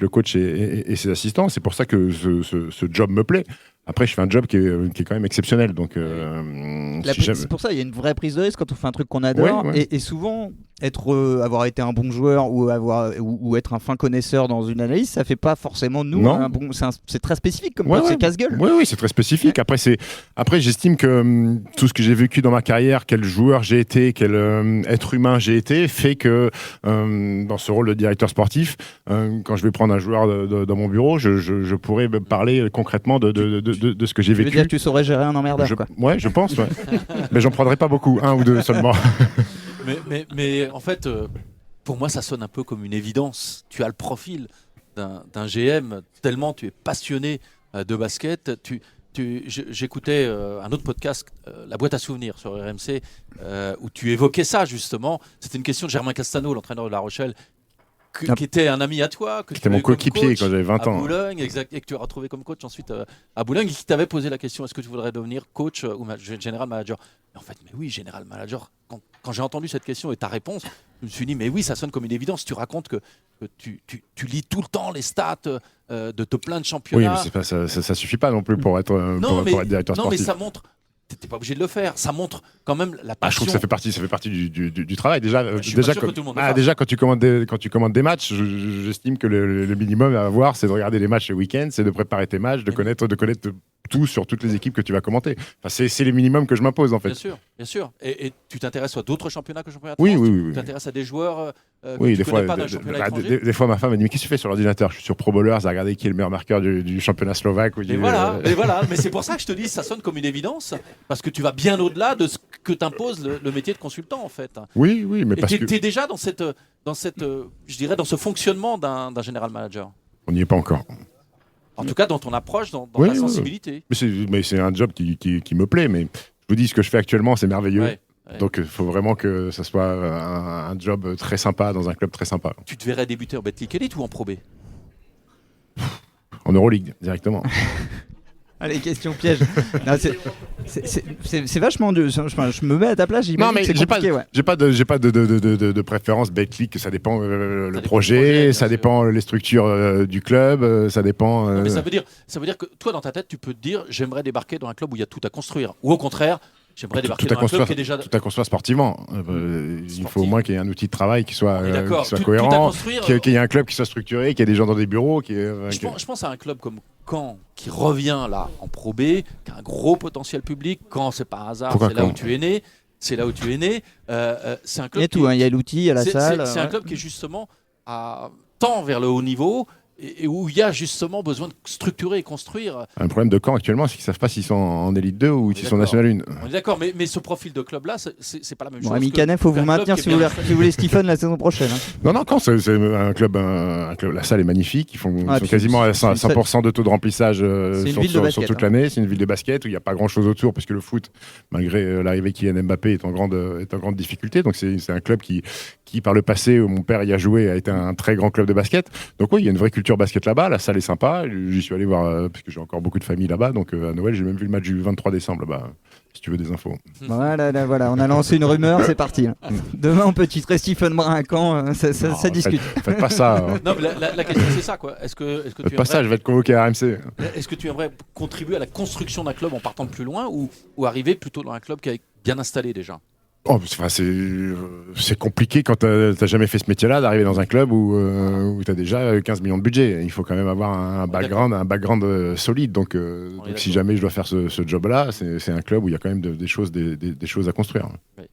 le coach et ses assistants. C'est pour ça que ce job me plaît. Après, je fais un job qui est quand même exceptionnel. Donc, c'est pour ça il y a une vraie prise de risque quand on fait un truc qu'on adore. Ouais. Et souvent, avoir été un bon joueur ou être un fin connaisseur dans une analyse, ça fait pas forcément de nous un bon. C'est très spécifique comme c'est casse-gueule. Oui, c'est très spécifique. Après, j'estime que tout ce que j'ai vécu dans ma carrière, quel joueur j'ai été, quel être humain j'ai été, fait que dans ce rôle de directeur sportif, quand je vais prendre un joueur dans mon bureau, je pourrais me parler concrètement de ce que j'ai vécu. Tu veux dire que tu saurais gérer un emmerdeur, quoi. Ouais, je pense. Ouais. Mais j'en prendrai pas beaucoup, 1 ou 2 seulement. Mais en fait, pour moi, ça sonne un peu comme une évidence. Tu as le profil d'un GM, tellement tu es passionné de basket. J'écoutais un autre podcast, La boîte à souvenirs sur RMC, où tu évoquais ça justement. C'était une question de Germain Castano, l'entraîneur de La Rochelle, qui était un ami à toi, qui était mon coéquipier quand j'avais 20 ans. À Boulogne, exact, et que tu as retrouvé comme coach ensuite à Boulogne, et qui t'avait posé la question, est-ce que tu voudrais devenir coach ou général manager ? Et en fait, mais oui, général manager. Quand j'ai entendu cette question et ta réponse, je me suis dit, mais oui, ça sonne comme une évidence. Tu racontes que tu lis tout le temps les stats de plein de championnats. Oui, mais ça suffit pas non plus pour être directeur sportif. Non, mais ça montre... T'es pas obligé de le faire. Ça montre quand même la passion. Je trouve que ça fait partie du travail. Déjà, quand tu commandes des matchs, j'estime que le minimum à avoir, c'est de regarder les matchs le week-end, c'est de préparer tes matchs, de connaître tout sur toutes les équipes que tu vas commenter. Enfin, c'est les minimums que je m'impose en fait. Bien sûr. Et tu t'intéresses à d'autres championnats que le championnat de France ? Oui. Tu t'intéresses à des joueurs des fois, pas d'un championnat étranger. Des fois, ma femme me dit, mais qu'est-ce que tu fais sur l'ordinateur ? Je suis sur Pro Bowlers à regarder qui est le meilleur marqueur du championnat slovaque. Mais c'est pour ça que je te dis, ça sonne comme une évidence, parce que tu vas bien au-delà de ce que t'impose le métier de consultant en fait. Oui, mais parce que... t'es déjà dans je dirais, dans ce fonctionnement d'un général manager. On n'y est pas encore. En tout cas, dans ton approche, dans ta sensibilité. Mais c'est un job qui me plaît, mais je vous dis, ce que je fais actuellement, c'est merveilleux. Ouais. Donc, il faut vraiment que ça soit un job très sympa, dans un club très sympa. Tu te verrais débuter en Betclic Elite ou en Pro B ? En Euroleague, directement. Allez, question piège. Non, c'est vachement dur. Je me mets à ta place, j'imagine que c'est compliqué. J'ai pas de préférence Betclic, ça dépend le projet, ça dépend les structures du club, ça dépend... Non, mais ça veut dire que toi, dans ta tête, tu peux te dire, j'aimerais débarquer dans un club où il y a tout à construire. Ou au contraire, j'aimerais débarquer dans un club qui est déjà... Tout à construire sportivement. Il faut au moins qu'il y ait un outil de travail qui soit cohérent, qu'il y ait un club qui soit structuré, qu'il y ait des gens dans des bureaux. Je pense à un club Caen qui revient là en Pro B, qui a un gros potentiel public. Caen, c'est pas un hasard, Pourquoi c'est là Caen où tu es né. C'est là où tu es né. C'est un club. Il y a tout, il y a l'outil, il y a la salle. C'est un club qui est justement tend vers le haut niveau. Et où il y a justement besoin de structurer et construire. Un problème de Caen actuellement, c'est qu'ils ne savent pas s'ils sont en Élite 2 ou s'ils sont en National 1. On est d'accord, mais ce profil de club-là, c'est pas la même chose. Ami Canet, il faut vous maintenir si vous voulez Stephen la saison prochaine. Non, Caen, c'est un club. La salle est magnifique. Ils sont quasiment à 100% de taux de remplissage sur toute l'année. C'est une ville de basket où il n'y a pas grand-chose autour, parce que le foot, malgré l'arrivée de Kylian Mbappé, est en grande difficulté. Donc c'est un club qui, par le passé, où mon père y a joué, a été un très grand club de basket. Donc oui, il y a une vraie culture basket là-bas, la salle est sympa, j'y suis allé voir parce que j'ai encore beaucoup de famille là-bas, donc à Noël j'ai même vu le match du 23 décembre là-bas, si tu veux des infos. Voilà, on a lancé une rumeur, c'est parti. Demain on peut titrer Stephen Brun à Caen, ça discute. Faites pas ça. Non, mais la question c'est ça, quoi. Est-ce que tu faites pas ça, je vais être convoqué à RMC. Est-ce que tu aimerais contribuer à la construction d'un club en partant de plus loin ou arriver plutôt dans un club qui est bien installé déjà? C'est compliqué quand t'as jamais fait ce métier-là d'arriver dans un club où t'as déjà 15 millions de budget. Il faut quand même avoir un background solide. Donc si jamais je dois faire ce job-là, c'est un club où il y a quand même des choses à construire. Oui,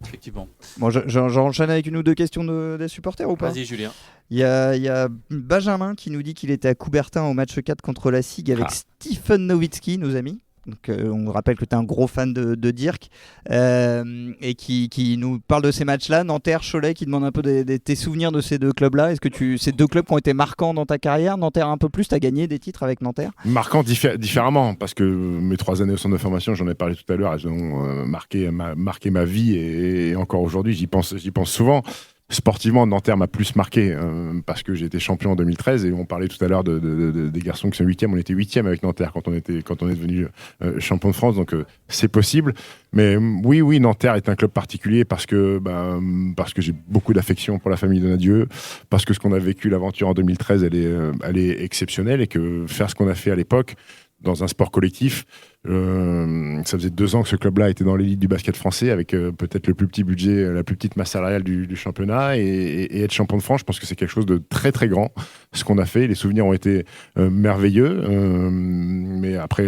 effectivement. Bon, j'enchaîne avec une ou deux questions des supporters ou pas? Vas-y, Julien. Il y a Benjamin qui nous dit qu'il était à Coubertin au match 4 contre la SIG avec Stephen Nowitzki, nos amis. Donc, on rappelle que tu es un gros fan de Dirk et qui nous parle de ces matchs-là. Nanterre, Cholet, qui demande un peu tes souvenirs de ces deux clubs-là. Est-ce que ces deux clubs qui ont été marquants dans ta carrière? Nanterre un peu plus, tu as gagné des titres avec Nanterre? Marquants différemment, parce que mes 3 années au centre de formation, j'en ai parlé tout à l'heure, elles ont marqué ma vie et encore aujourd'hui, j'y pense souvent. Sportivement, Nanterre m'a plus marqué parce que j'ai été champion en 2013 et on parlait tout à l'heure des garçons qui sont 8e. On était 8e avec Nanterre quand on est devenu champion de France, donc c'est possible. Mais oui, Nanterre est un club particulier parce que j'ai beaucoup d'affection pour la famille de Nadieu, parce que ce qu'on a vécu, l'aventure en 2013, elle est exceptionnelle et que faire ce qu'on a fait à l'époque dans un sport collectif. Ça faisait 2 ans que ce club-là était dans l'élite du basket français avec peut-être le plus petit budget, la plus petite masse salariale du championnat et être champion de France, je pense que c'est quelque chose de très très grand ce qu'on a fait. Les souvenirs ont été merveilleux, mais après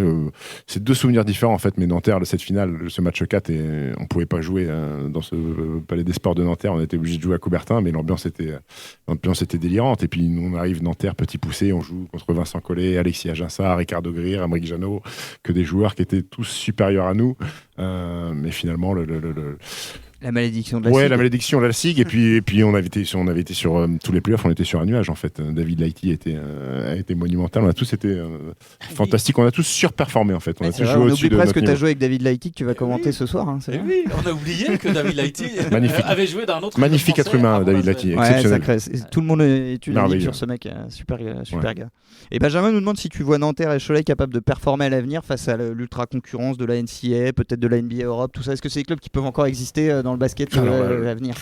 c'est 2 souvenirs différents en fait. Mais Nanterre, cette finale, ce match 4, on pouvait pas jouer dans ce palais des sports de Nanterre, on était obligé de jouer à Coubertin, mais l'ambiance était délirante. Et puis nous, on arrive Nanterre petit poussé, on joue contre Vincent Collet, Alexis Aginsart, Ricardo Greer, Amric Janot, que des joueurs qui étaient tous supérieurs à nous, mais finalement la malédiction de la SIG. La malédiction de la SIG. Et puis on avait été sur tous les playoffs, on était sur un nuage en fait. David Lighty a été monumental. On a tous été fantastiques. On a tous surperformé en fait. On oublie presque que tu as joué avec David Lighty que tu vas commenter ce soir. Hein, oui, on a oublié que David Lighty avait joué d'un autre. Magnifique être humain, David Lighty. Exceptionnel. Tout le monde est unanime sur ce mec. Super gars. Et Benjamin nous demande si tu vois Nanterre et Cholet capables de performer à l'avenir face à l'ultra concurrence de la NCAA, peut-être de la NBA Europe, tout ça. Est-ce que c'est des clubs qui peuvent encore exister dans le basket à l'avenir?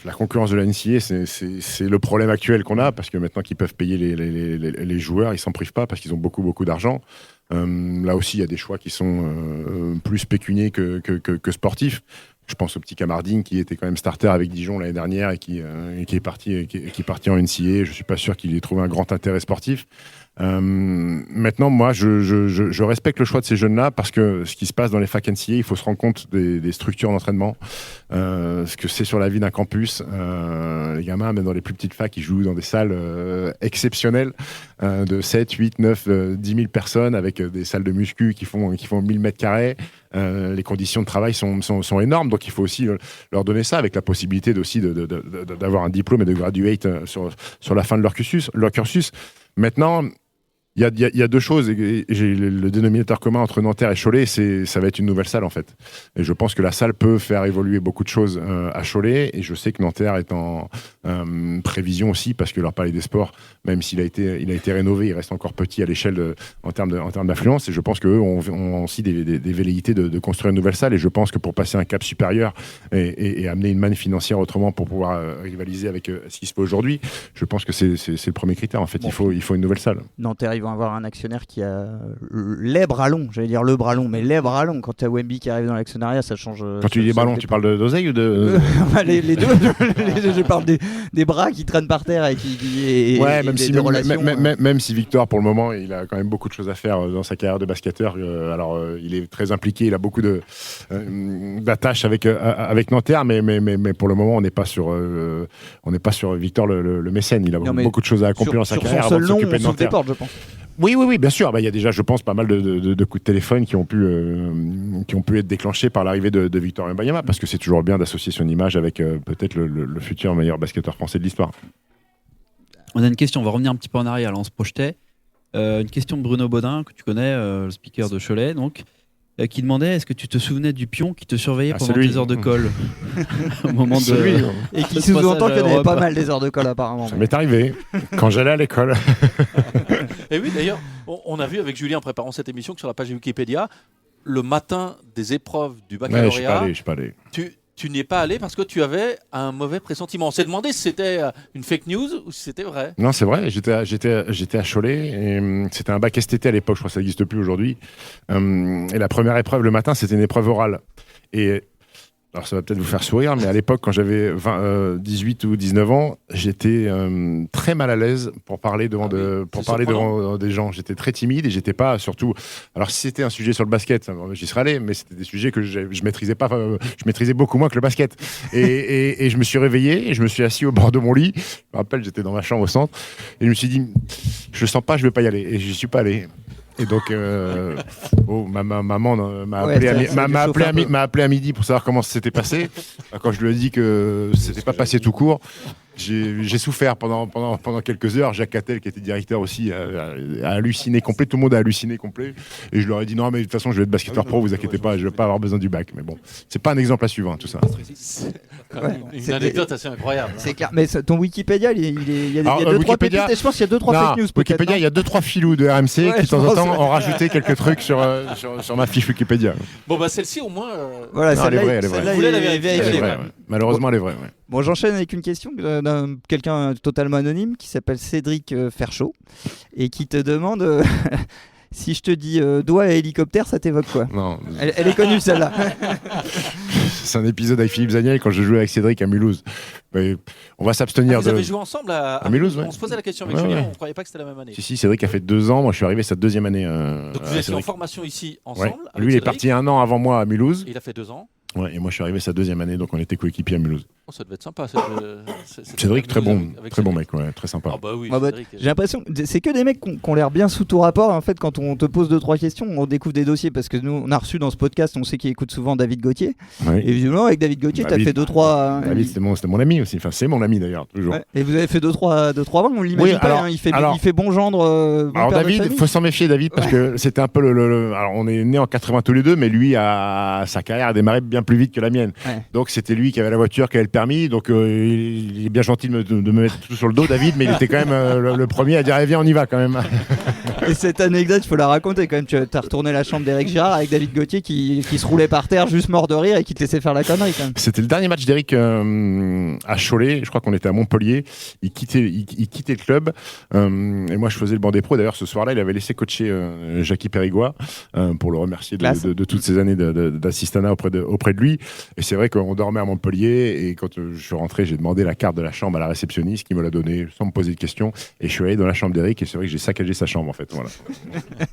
La concurrence de la NCAA, c'est le problème actuel qu'on a, parce que maintenant qu'ils peuvent payer les joueurs, ils s'en privent pas parce qu'ils ont beaucoup d'argent. Là aussi, il y a des choix qui sont plus pécuniers que sportifs. Je pense au petit Camardine qui était quand même starter avec Dijon l'année dernière et qui est parti en NCAA. Je suis pas sûr qu'il ait trouvé un grand intérêt sportif. Maintenant, moi, je respecte le choix de ces jeunes-là parce que ce qui se passe dans les facs NCAA, il faut se rendre compte des structures d'entraînement, ce que c'est sur la vie d'un campus. Les gamins, même dans les plus petites facs, ils jouent dans des salles exceptionnelles de 7, 8, 9, 10 000 personnes avec des salles de muscu qui font 1000 mètres carrés. Les conditions de travail sont énormes, donc il faut aussi leur donner ça avec la possibilité d'avoir un diplôme et de graduate sur la fin de leur cursus. Maintenant, il y a 2 choses, et j'ai le dénominateur commun entre Nanterre et Cholet, ça va être une nouvelle salle en fait. Et je pense que la salle peut faire évoluer beaucoup de choses à Cholet, et je sais que Nanterre est en prévision aussi, parce que leur palais des sports, même s'il a été rénové, il reste encore petit à l'échelle en termes d'affluence, et je pense qu'eux ont aussi des velléités de construire une nouvelle salle, et je pense que pour passer un cap supérieur et amener une manne financière autrement pour pouvoir rivaliser avec ce qui se fait aujourd'hui, je pense que c'est le premier critère en fait. Bon, il faut une nouvelle salle. Nanterre, ils vont avoir un actionnaire qui a les bras longs, j'allais dire le bras long, mais les bras longs. Quand tu as Wemby qui arrive dans l'actionnariat, ça change. Quand tu dis les bras longs, tu parles d'oseille ou de les deux. Je parle des bras qui traînent par terre et qui même si Victor pour le moment il a quand même beaucoup de choses à faire dans sa carrière de basketteur. Il est très impliqué, il a beaucoup d'attaches avec Nanterre, mais pour le moment on n'est pas sur Victor le mécène. Il a beaucoup de choses à accomplir dans sa carrière avant de s'occuper de Nanterre. Portes, je pense. Oui, bien sûr. Il y a déjà, je pense, pas mal de coups de téléphone qui ont pu être déclenchés par l'arrivée de Victor Wembanyama, parce que c'est toujours bien d'associer son image avec peut-être le futur meilleur basketteur français de l'histoire. On a une question, on va revenir un petit peu en arrière, là, on se projetait. Une question de Bruno Baudin, que tu connais, le speaker de Cholet, donc, qui demandait est-ce que tu te souvenais du pion qui te surveillait pendant tes heures de colle au moment de... Et qui sous-entend qu'il y avait pas mal des heures de colle apparemment. Ça m'est arrivé quand j'allais à l'école. Et oui, d'ailleurs, on a vu avec Julien en préparant cette émission que sur la page Wikipédia, le matin des épreuves du baccalauréat, je suis pas allé. Tu n'y es pas allé parce que tu avais un mauvais pressentiment. On s'est demandé si c'était une fake news ou si c'était vrai. Non, c'est vrai. J'étais à Cholet. Et, c'était un bac STT à l'époque. Je crois que ça n'existe plus aujourd'hui. Et la première épreuve le matin, c'était une épreuve orale. Et alors ça va peut-être vous faire sourire, mais à l'époque, quand j'avais 18 ou 19 ans, j'étais très mal à l'aise pour parler devant des gens. J'étais très timide et j'étais pas, surtout... Alors si c'était un sujet sur le basket, j'y serais allé, mais c'était des sujets que je maîtrisais pas. Je maîtrisais beaucoup moins que le basket. Et je me suis réveillé et je me suis assis au bord de mon lit. Je me rappelle, j'étais dans ma chambre au centre et je me suis dit, je sens pas, je vais pas y aller. Et j'y suis pas allé. Et donc, ma maman m'a appelé à midi pour savoir comment ça s'était passé. Quand je lui ai dit que c'était pas passé tout court, j'ai souffert pendant quelques heures. Jacques Cattel, qui était directeur aussi, a halluciné complet. Tout le monde a halluciné complet. Et je leur ai dit non, mais de toute façon, je vais être basketteur pro, vous inquiétez pas, je vais pas avoir besoin du bac. Mais bon, c'est pas un exemple à suivre, hein, tout ça. Une anecdote assez incroyable. C'est clair. Mais ton Wikipédia, il y a 2-3 pépites et je pense qu'il y a 2-3 fake news. Wikipédia, il y a 2-3 filous de RMC qui de temps en temps ont rajouté quelques trucs sur ma fiche Wikipédia. Bon, bah celle-ci au moins. Voilà, elle est vraie. Vous voulez la vérifier. Malheureusement, elle est vraie. Bon, j'enchaîne avec une question d'un quelqu'un totalement anonyme qui s'appelle Cédric Ferchaud et qui te demande si je te dis doigt et hélicoptère, ça t'évoque quoi? Non. Elle est connue celle-là. C'est un épisode avec Philippe Zaniel quand je jouais avec Cédric à Mulhouse. Mais on va s'abstenir vous avez joué ensemble à Mulhouse, On se posait la question avec Julien, on ne croyait pas que c'était la même année. Si, Cédric a fait 2 ans, moi je suis arrivé sa 2e année. Donc vous étiez en formation ici ensemble. Lui, il est parti 1 an avant moi à Mulhouse. Il a fait 2 ans. Ouais, et moi je suis arrivé sa 2e année, donc on était coéquipiers à Mulhouse. Oh, ça devait être sympa. Cédric, très bon mec, ouais, très sympa. Ah bah oui, j'ai l'impression que c'est que des mecs qui ont l'air bien sous tout rapport. En fait, quand on te pose 2-3 questions, on découvre des dossiers parce que nous, on a reçu dans ce podcast, on sait qu'il écoute souvent David Gauthier. Oui. Et évidemment, avec David Gauthier, tu as fait 2-3. David, c'était mon ami aussi. Enfin, c'est mon ami d'ailleurs, toujours. Ouais. Et vous avez fait 2-3 vents, on l'imagine pas. Alors, il fait bon gendre. Alors David, il faut s'en méfier, David, parce que c'était un peu alors on est nés en 80 tous les deux, mais lui, sa carrière a démarré bien plus vite que la mienne. Ouais. Donc c'était lui qui avait la voiture, qui avait le permis. Donc il est bien gentil de me mettre tout sur le dos, David, mais il était quand même le premier à dire viens, on y va quand même. Et cette anecdote, il faut la raconter quand même. Tu as retourné la chambre d'Éric Girard avec David Gauthier qui se roulait par terre juste mort de rire et qui te laissait faire la connerie quand même. C'était le dernier match d'Éric à Cholet. Je crois qu'on était à Montpellier. Il quittait le club et moi je faisais le banc des pros. D'ailleurs ce soir-là, il avait laissé coacher Jackie Périgois pour le remercier de toutes ces années d'assistanat auprès de lui. Et c'est vrai qu'on dormait à Montpellier et quand je suis rentré, j'ai demandé la carte de la chambre à la réceptionniste qui me l'a donnée sans me poser de questions. Et je suis allé dans la chambre d'Éric et c'est vrai que j'ai saccagé sa chambre en fait. Voilà.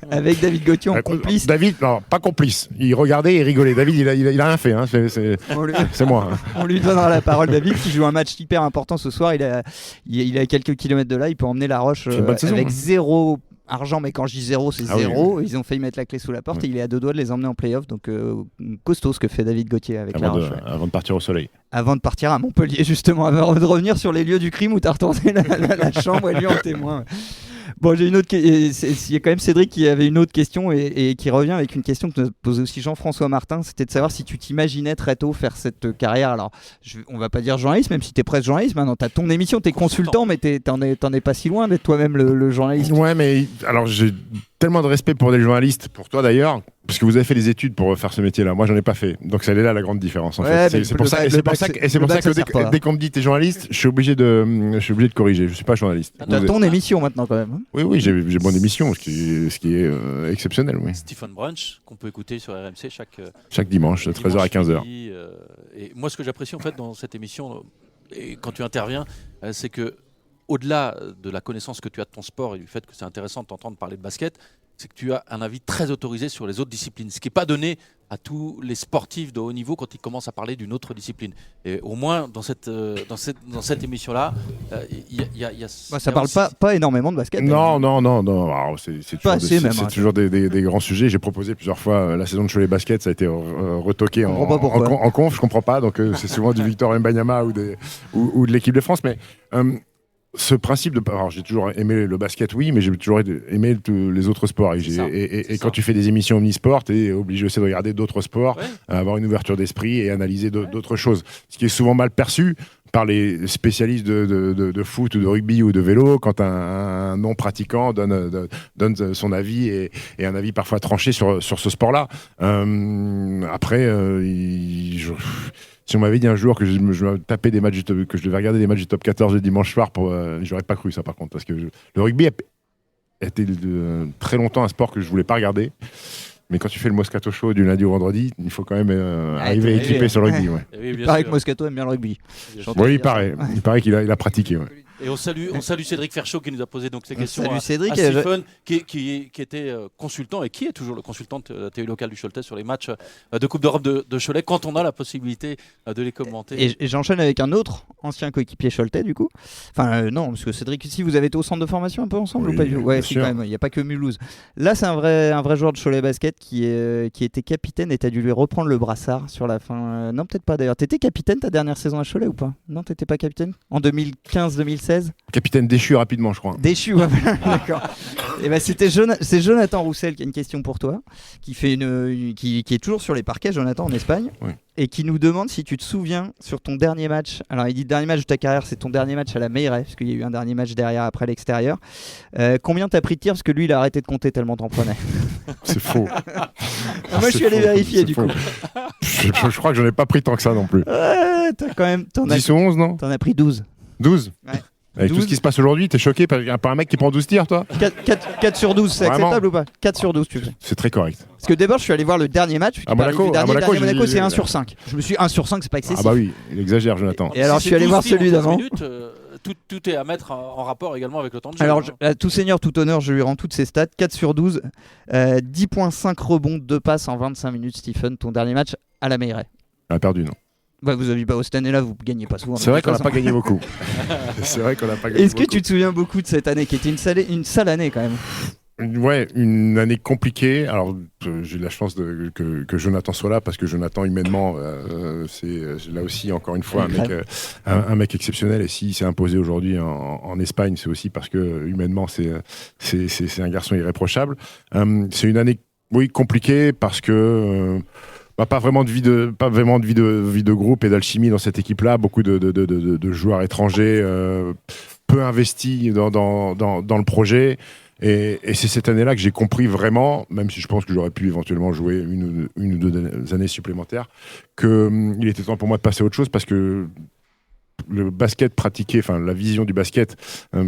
Avec David Gauthier en complice. David, non, pas complice. Il regardait et rigolait. David, il a rien fait. Hein. C'est moi. Hein. On lui donnera la parole. David qui joue un match hyper important ce soir. Il a quelques kilomètres de là. Il peut emmener La Roche avec 0 argent, mais quand je dis 0, c'est 0. Oui. Ils ont failli mettre la clé sous la porte et il est à 2 doigts de les emmener en play-off. Donc costaud ce que fait David Gauthier avec La Roche. Avant de partir au soleil. Avant de partir à Montpellier, justement, avant de revenir sur les lieux du crime où tu as retourné la chambre et lui en témoin. Bon, j'ai une autre. Il y a quand même Cédric qui avait une autre question et qui revient avec une question que nous a posée aussi Jean-François Martin. C'était de savoir si tu t'imaginais très tôt faire cette carrière. Alors, on va pas dire journaliste, même si tu es presque journaliste. Maintenant, tu as ton émission, tu es consultant, mais t'en es pas si loin d'être toi-même le journaliste. Ouais, mais alors j'ai tellement de respect pour des journalistes, pour toi d'ailleurs, parce que vous avez fait des études pour faire ce métier-là. Moi, j'en ai pas fait. Donc, ça est là la grande différence. En fait. C'est pour ça que dès qu'on me dit t'es journaliste, je suis obligé de corriger. Je suis pas journaliste. T'as ton émission maintenant quand même. Oui, j'ai mon émission, ce qui est exceptionnel. Oui. Stephen Brunch, qu'on peut écouter sur RMC chaque dimanche, de 13h à 15h. Et moi, ce que j'apprécie en fait dans cette émission, et quand tu interviens, c'est que au-delà de la connaissance que tu as de ton sport et du fait que c'est intéressant de t'entendre parler de basket, c'est que tu as un avis très autorisé sur les autres disciplines, ce qui n'est pas donné à tous les sportifs de haut niveau quand ils commencent à parler d'une autre discipline. Et au moins, dans cette émission-là, ça parle pas énormément de basket. Non. Alors, c'est toujours des grands sujets. J'ai proposé plusieurs fois la saison de Cholet Basket, ça a été retoqué en conf, je comprends pas. Donc c'est souvent du Victor Wembanyama ou de l'équipe de France. Mais ce principe alors j'ai toujours aimé le basket, oui, mais j'ai toujours aimé les autres sports. Et quand tu fais des émissions omnisport, tu es obligé aussi de regarder d'autres sports, avoir une ouverture d'esprit et analyser d'autres choses. Ce qui est souvent mal perçu par les spécialistes de foot ou de rugby ou de vélo, quand un non-pratiquant donne son avis et un avis parfois tranché sur ce sport-là. Après, si on m'avait dit un jour que je tapais des matchs que je devais regarder des matchs du top 14 le dimanche soir, j'aurais pas cru ça par contre, parce que le rugby a été très longtemps un sport que je voulais pas regarder. Mais quand tu fais le Moscato Show du lundi au vendredi, il faut quand même arriver équipé sur le rugby. Ouais. Il paraît que Moscato aime bien le rugby. Oui, il paraît qu'il a pratiqué. Ouais. Et on salue Cédric Ferchaud qui nous a posé donc ces questions à Cédric, Stephen, qui était consultant et qui est toujours le consultant de la télé locale du Choletais sur les matchs de Coupe d'Europe de Cholet quand on a la possibilité de les commenter. Et j'enchaîne avec un autre ancien coéquipier Choletais du coup. Enfin non, parce que Cédric, si vous avez été au centre de formation un peu ensemble ou pas du tout ? Ouais, si, quand même. Il n'y a pas que Mulhouse. Là, c'est un vrai joueur de Cholet Basket qui était capitaine et tu as dû lui reprendre le brassard sur la fin. Non, peut-être pas d'ailleurs. T'étais capitaine ta dernière saison à Cholet ou pas ? Non, t'étais pas capitaine en 2015-2016 ? Capitaine déchu rapidement, je crois. Déchu, ouais, d'accord. Et ben c'est Jonathan Roussel qui a une question pour toi, qui est toujours sur les parquets, Jonathan, en Espagne, et qui nous demande si tu te souviens sur ton dernier match. Alors il dit dernier match de ta carrière, c'est ton dernier match à la Meilleray, parce qu'il y a eu un dernier match derrière après l'extérieur. Combien t'as pris de tirs, parce que lui il a arrêté de compter tellement t'en prenais. C'est faux. Moi je suis allé vérifier du coup. Je crois que j'en ai pas pris tant que ça non plus. T'as quand même 10 ou 11, non ? T'en as pris 12. 12 ? Ouais. Avec 12. Tout ce qui se passe aujourd'hui, t'es choqué par un mec qui prend 12 tirs, toi ? 4 sur 12, c'est acceptable ou pas ? 4 sur 12, tu fais. C'est très correct. Parce que d'abord, je suis allé voir le dernier match. À Monaco, Monaco c'est 1 sur 5. Je me suis 1 sur 5, c'est pas excessif. Ah bah oui, il exagère, Jonathan. Et alors, je suis allé voir celui d'avant. Tout est à mettre en rapport également avec le temps de jeu. Alors, tout seigneur, tout honneur, je lui rends toutes ses stats. 4 sur 12, 10.5 rebonds, 2 passes en 25 minutes, Stephen, ton dernier match à la Meilleray. On a perdu, non ? Bah, vous avez pas cette année-là, vous gagnez pas souvent. C'est vrai qu'on n'a pas gagné beaucoup. Est-ce que tu te souviens beaucoup de cette année qui était une sale année quand même ? Ouais, une année compliquée. Alors, j'ai eu la chance que Jonathan soit là, parce que Jonathan, humainement, c'est là aussi, encore une fois, un mec exceptionnel. Et s'il s'est imposé aujourd'hui en Espagne, c'est aussi parce que, humainement, c'est un garçon irréprochable. C'est une année, compliquée, parce que... pas vraiment de vie de groupe et d'alchimie dans cette équipe-là. Beaucoup de joueurs étrangers, peu investis dans le projet. Et c'est cette année-là que j'ai compris vraiment, même si je pense que j'aurais pu éventuellement jouer une ou deux années supplémentaires, qu'il était temps pour moi de passer à autre chose, parce que le basket pratiqué, enfin la vision du basket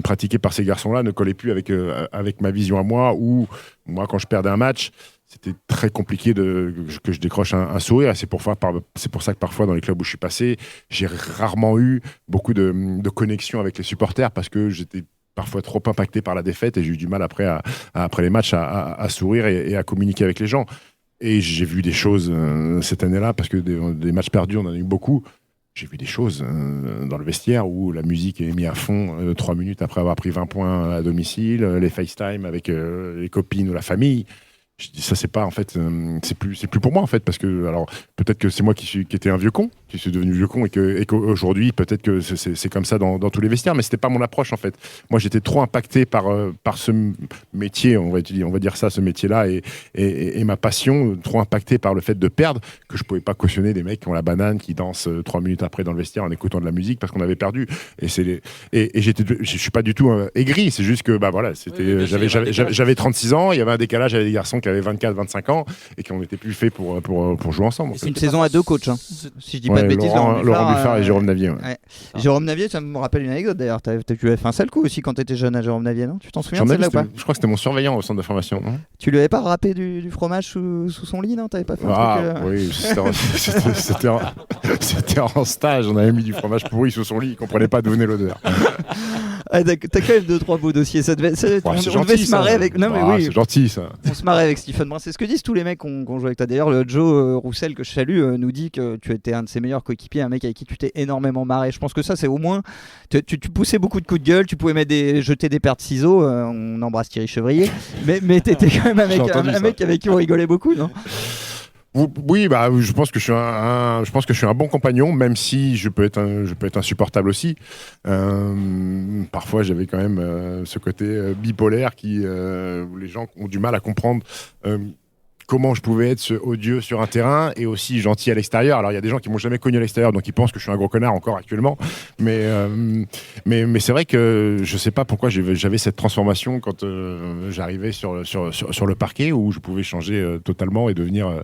pratiquée par ces garçons-là ne collait plus avec ma vision à moi, où moi, quand je perdais un match, c'était très compliqué que je décroche un sourire. Et c'est pour ça que parfois, dans les clubs où je suis passé, j'ai rarement eu beaucoup de connexion avec les supporters, parce que j'étais parfois trop impacté par la défaite, et j'ai eu du mal après les matchs à sourire et à communiquer avec les gens. Et j'ai vu des choses cette année-là, parce que des matchs perdus, on en a eu beaucoup. J'ai vu des choses dans le vestiaire où la musique est mise à fond 3 minutes après avoir pris 20 points à domicile, les FaceTime avec les copines ou la famille. Je dis ça, c'est pas, en fait, c'est plus pour moi, en fait, parce que, alors, peut-être que c'est moi qui étais un vieux con, qui suis devenu vieux con, et qu'aujourd'hui, peut-être que c'est comme ça dans tous les vestiaires, mais c'était pas mon approche, en fait. Moi, j'étais trop impacté par ce métier, on va dire ça, ce métier-là, et ma passion, trop impacté par le fait de perdre, que je pouvais pas cautionner des mecs qui ont la banane, qui dansent 3 minutes après dans le vestiaire en écoutant de la musique parce qu'on avait perdu. Et je suis pas du tout aigri, c'est juste que, bah voilà, j'avais 36 ans, il y avait un décalage avec des garçons qui avaient 24-25 ans et qui n'étaient plus faits pour jouer ensemble. C'est une saison à 2 coachs, hein, si je dis pas pas de bêtises, Laurent Buffard et Jérôme Navier. Ouais. Ouais. Jérôme Navier, ça me rappelle une anecdote d'ailleurs. Tu avais fait un sale coup aussi quand tu étais jeune à Jérôme Navier, non? Tu t'en souviens de celle-là ou pas? Je crois que c'était mon surveillant au centre de formation. Non, tu lui avais pas râpé du fromage sous son lit, non? T'avais pas fait un truc Oui, c'était en stage. On avait mis du fromage pourri sous son lit. Il comprenait pas d'où venait l'odeur. Ah, t'as quand même 2-3 beaux dossiers. On devait se marrer avec. Non, mais oui. C'est gentil ça. On se marrait avec Stephen Brun. C'est ce que disent tous les mecs qu'on joue avec toi. D'ailleurs, le Joe Roussel que je salue nous dit que tu étais un de ses meilleurs coéquipiers, un mec avec qui tu t'es énormément marré. Je pense que ça, c'est au moins. Tu poussais beaucoup de coups de gueule. Tu pouvais jeter des paires de ciseaux. On embrasse Thierry Chevrier. Mais t'étais quand même un mec avec qui on rigolait beaucoup, non? Oui, je pense que je suis un bon compagnon, même si je peux être insupportable aussi. Parfois, j'avais quand même ce côté bipolaire où les gens ont du mal à comprendre comment je pouvais être odieux sur un terrain et aussi gentil à l'extérieur. Alors il y a des gens qui m'ont jamais connu à l'extérieur, donc ils pensent que je suis un gros connard encore actuellement. Mais c'est vrai que je sais pas pourquoi j'avais cette transformation quand j'arrivais sur le parquet où je pouvais changer totalement et devenir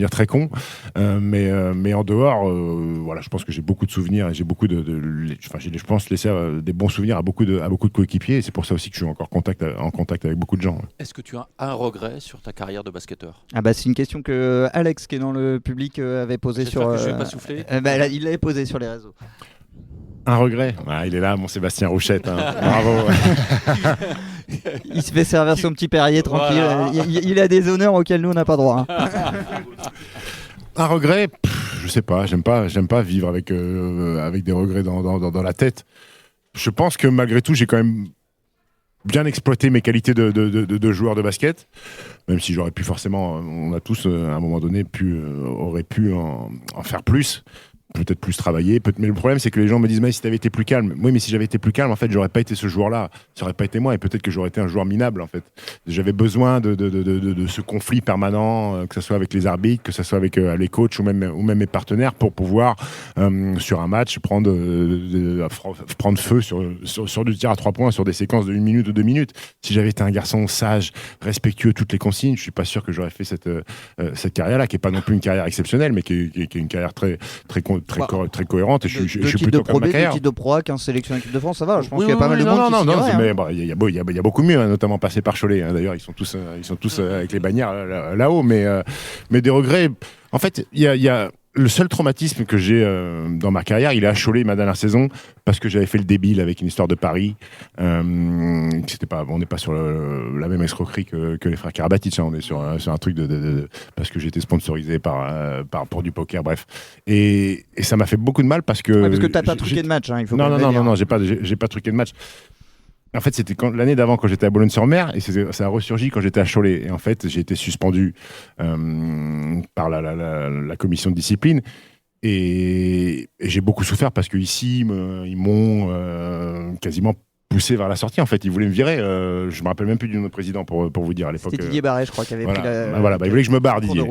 très con. Mais en dehors, voilà, je pense que j'ai beaucoup de souvenirs et j'ai beaucoup je pense laisser des bons souvenirs à beaucoup de coéquipiers. Et c'est pour ça aussi que je suis encore en contact avec beaucoup de gens. Est-ce que tu as un regret sur ta carrière de basketteur? C'est une question que Alex, qui est dans le public, avait posée sur. Que je vais pas souffler. Il l'avait posée sur les réseaux. Un regret? Il est là, mon Sébastien Rouchette. Hein. Bravo. Il se fait servir son petit Perrier tranquille. Voilà. Il a des honneurs auxquels nous on n'a pas droit. Hein. Un regret? Je sais pas. J'aime pas vivre avec des regrets dans la tête. Je pense que malgré tout, j'ai quand même bien exploité mes qualités de joueur de basket, même si j'aurais pu forcément, on a tous à un moment donné aurait pu en faire plus, peut-être plus travailler, mais le problème c'est que les gens me disent mais si t'avais été plus calme, oui mais si j'avais été plus calme en fait j'aurais pas été ce joueur-là, ça aurait pas été moi et peut-être que j'aurais été un joueur minable en fait. J'avais besoin de ce conflit permanent, que ce soit avec les arbitres, que ce soit avec les coachs ou même mes partenaires pour pouvoir sur un match prendre feu sur du tir à 3 points sur des séquences de 1 minute ou 2 minutes. Si j'avais été un garçon sage, respectueux de toutes les consignes, je suis pas sûr que j'aurais fait cette carrière-là qui est pas non plus une carrière exceptionnelle mais qui est une carrière très cohérente et je suis plutôt content de ma carrière. 2 titres de Pro A, 15 sélections équipe de France, ça va. Je pense qu'il y a pas mal de monde qui s'y dirait. Mais il y a beaucoup mieux, hein, notamment passé par Cholet. Hein. D'ailleurs, ils sont tous avec les bannières là-haut. Mais des regrets. En fait, il y a le seul traumatisme que j'ai dans ma carrière, il est à Cholet ma dernière saison parce que j'avais fait le débile avec une histoire de Paris. On n'est pas sur la même escroquerie que les frères Karabatic. Hein. On est sur un truc parce que j'étais sponsorisé pour du poker, bref. Et ça m'a fait beaucoup de mal parce que. Ouais, parce que t'as pas truqué de match, hein, il faut. Non, j'ai pas truqué de match. En fait, c'était l'année d'avant quand j'étais à Boulogne-sur-Mer et ça a ressurgi quand j'étais à Cholet. Et en fait, j'ai été suspendu par la commission de discipline et j'ai beaucoup souffert parce qu'ici, ils m'ont quasiment poussé vers la sortie. En fait, ils voulaient me virer. Je me rappelle même plus du nom de président pour vous dire à l'époque. C'était Didier Barret, je crois, qui avait pris la. Il voulait que je me barre, Didier.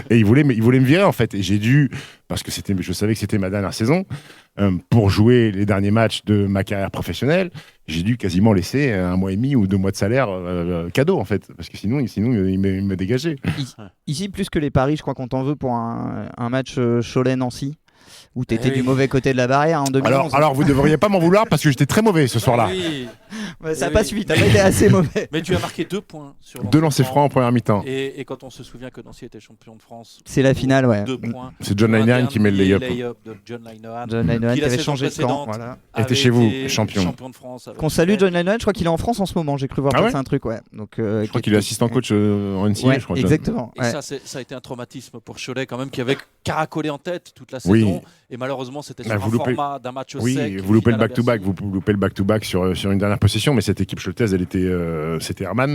Et il voulait me virer en fait. Et j'ai dû, parce que je savais que c'était ma dernière saison, pour jouer les derniers matchs de ma carrière professionnelle, j'ai dû quasiment laisser 1 mois et demi ou 2 mois de salaire cadeau en fait, parce que sinon il me dégageait. Ici, plus que les paris, je crois qu'on t'en veut pour un match Cholet-Nancy. Où tu étais du mauvais côté de la barrière en 2011. Alors vous ne devriez pas m'en vouloir parce que j'étais très mauvais ce soir-là. Oui. Ça n'a pas suffi, tu as été assez mauvais. Mais tu as marqué 2 points sur 2 lancers francs en première mi-temps. Et quand on se souvient que Nancy était champion de France, c'est la finale, ouais. 2 points. C'est John Linehan qui met le lay-up. De John Linehan. John Linehan qui avait changé de camp. Voilà. Était chez vous, champion de France. Qu'on salue John Linehan, je crois qu'il est en France en ce moment. J'ai cru voir passer un truc, ouais. Donc, je crois qu'il est assistant coach en NCAA, je crois. Exactement. Et ça a été un traumatisme pour Cholet quand même, qui avait caracolé en tête toute la saison. Et malheureusement, c'était sur un format d'un match sec. Oui, vous loupez le back-to-back, vous loupez le back-to-back sur une dernière possession, mais cette équipe choletaise, elle était, c'était Herman,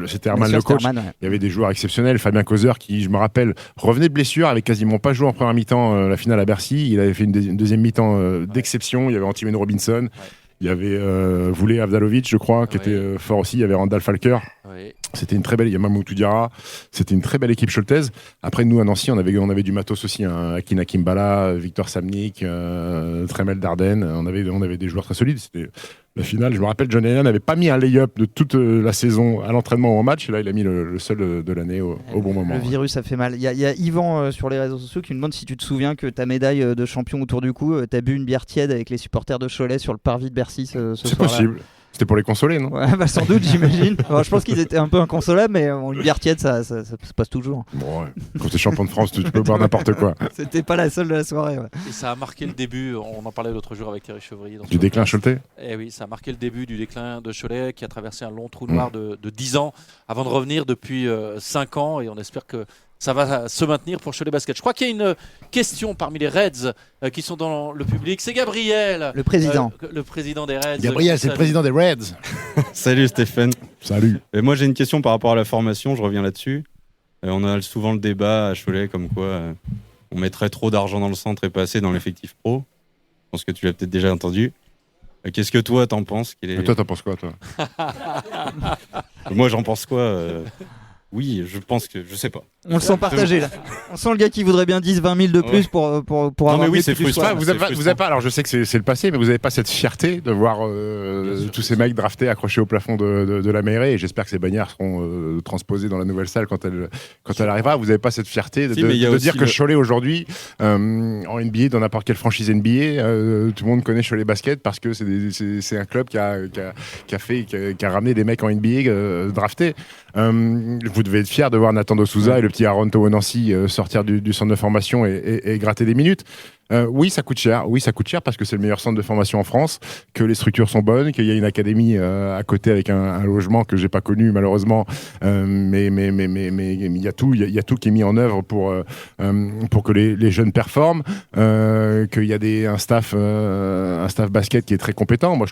c'était Herman le coach. Il y avait des joueurs exceptionnels, Fabien Causer qui, je me rappelle, revenait de blessure, avait quasiment pas joué en première mi-temps la finale à Bercy. Il avait fait une deuxième mi-temps d'exception. Il y avait Antimène Robinson. Il y avait Voulé Avdalovic, je crois, qui était fort aussi. Il y avait Randall Falker. Oui. C'était une très belle. Il y a Mamoudou Diarra. C'était une très belle équipe choultaise. Après, nous, à Nancy, on avait du matos aussi. Akina Kimbala, Victor Samnik, Tremel Dardenne. On avait des joueurs très solides. C'était la finale. Je me rappelle, John Lennon n'avait pas mis un lay-up de toute la saison à l'entraînement ou au match. Et là, il a mis le seul de l'année au bon moment. Le virus, ça fait mal. Il y a Yvan sur les réseaux sociaux qui me demande si tu te souviens que ta médaille de champion autour du cou, t'as bu une bière tiède avec les supporters de Cholet sur le parvis de Bercy ce C'est soir-là. possible. C'était pour les consoler, non? Ouais, bah sans doute, j'imagine. Alors, je pense qu'ils étaient un peu inconsolables, mais une bière tiède, ça se passe toujours. Bon, ouais. Quand t'es champion de France, tu peux boire n'importe quoi. C'était pas la seule de la soirée. Ouais. Et ça a marqué le début, on en parlait l'autre jour avec Thierry Chevrier. Du déclin Choletais. Eh oui, ça a marqué le début du déclin de Cholet qui a traversé un long trou noir de 10 ans avant de revenir depuis 5 ans. Et on espère que ça va se maintenir pour Cholet Basket. Je crois qu'il y a une question parmi les Reds qui sont dans le public. C'est Gabriel, Le président. le président des Reds. Gabriel, c'est le président des Reds. Salut Stéphane. Salut. Et moi j'ai une question par rapport à la formation, je reviens là-dessus. On a souvent le débat à Cholet comme quoi on mettrait trop d'argent dans le centre et pas assez dans l'effectif pro. Je pense que tu l'as peut-être déjà entendu. Qu'est-ce que toi t'en penses Et toi, t'en penses quoi, toi? Moi j'en pense quoi Oui, je pense que... Je sais pas. On le sent partagé là. On sent le gars qui voudrait bien 10-20 000 de plus pour avoir mais oui, mieux c'est que du soir. frustrant. Vous avez pas, alors je sais que c'est le passé, mais vous n'avez pas cette fierté de voir tous ces mecs draftés accrochés au plafond de la mairie, et j'espère que ces bannières seront transposées dans la nouvelle salle quand elle arrivera. Vous n'avez pas cette fierté de dire que Cholet aujourd'hui, en NBA, dans n'importe quelle franchise NBA, tout le monde connaît Cholet Basket parce que c'est un club qui a ramené des mecs en NBA draftés. Vous devez être fier de voir Nathan D'Souza et le petit Aaron Towenancy sortir du centre de formation et gratter des minutes. Oui, ça coûte cher. Oui, ça coûte cher parce que c'est le meilleur centre de formation en France, que les structures sont bonnes, qu'il y a une académie à côté avec un logement que j'ai pas connu malheureusement, mais il y a tout qui est mis en œuvre pour que les jeunes performent, qu'il y a un staff basket qui est très compétent. Moi, je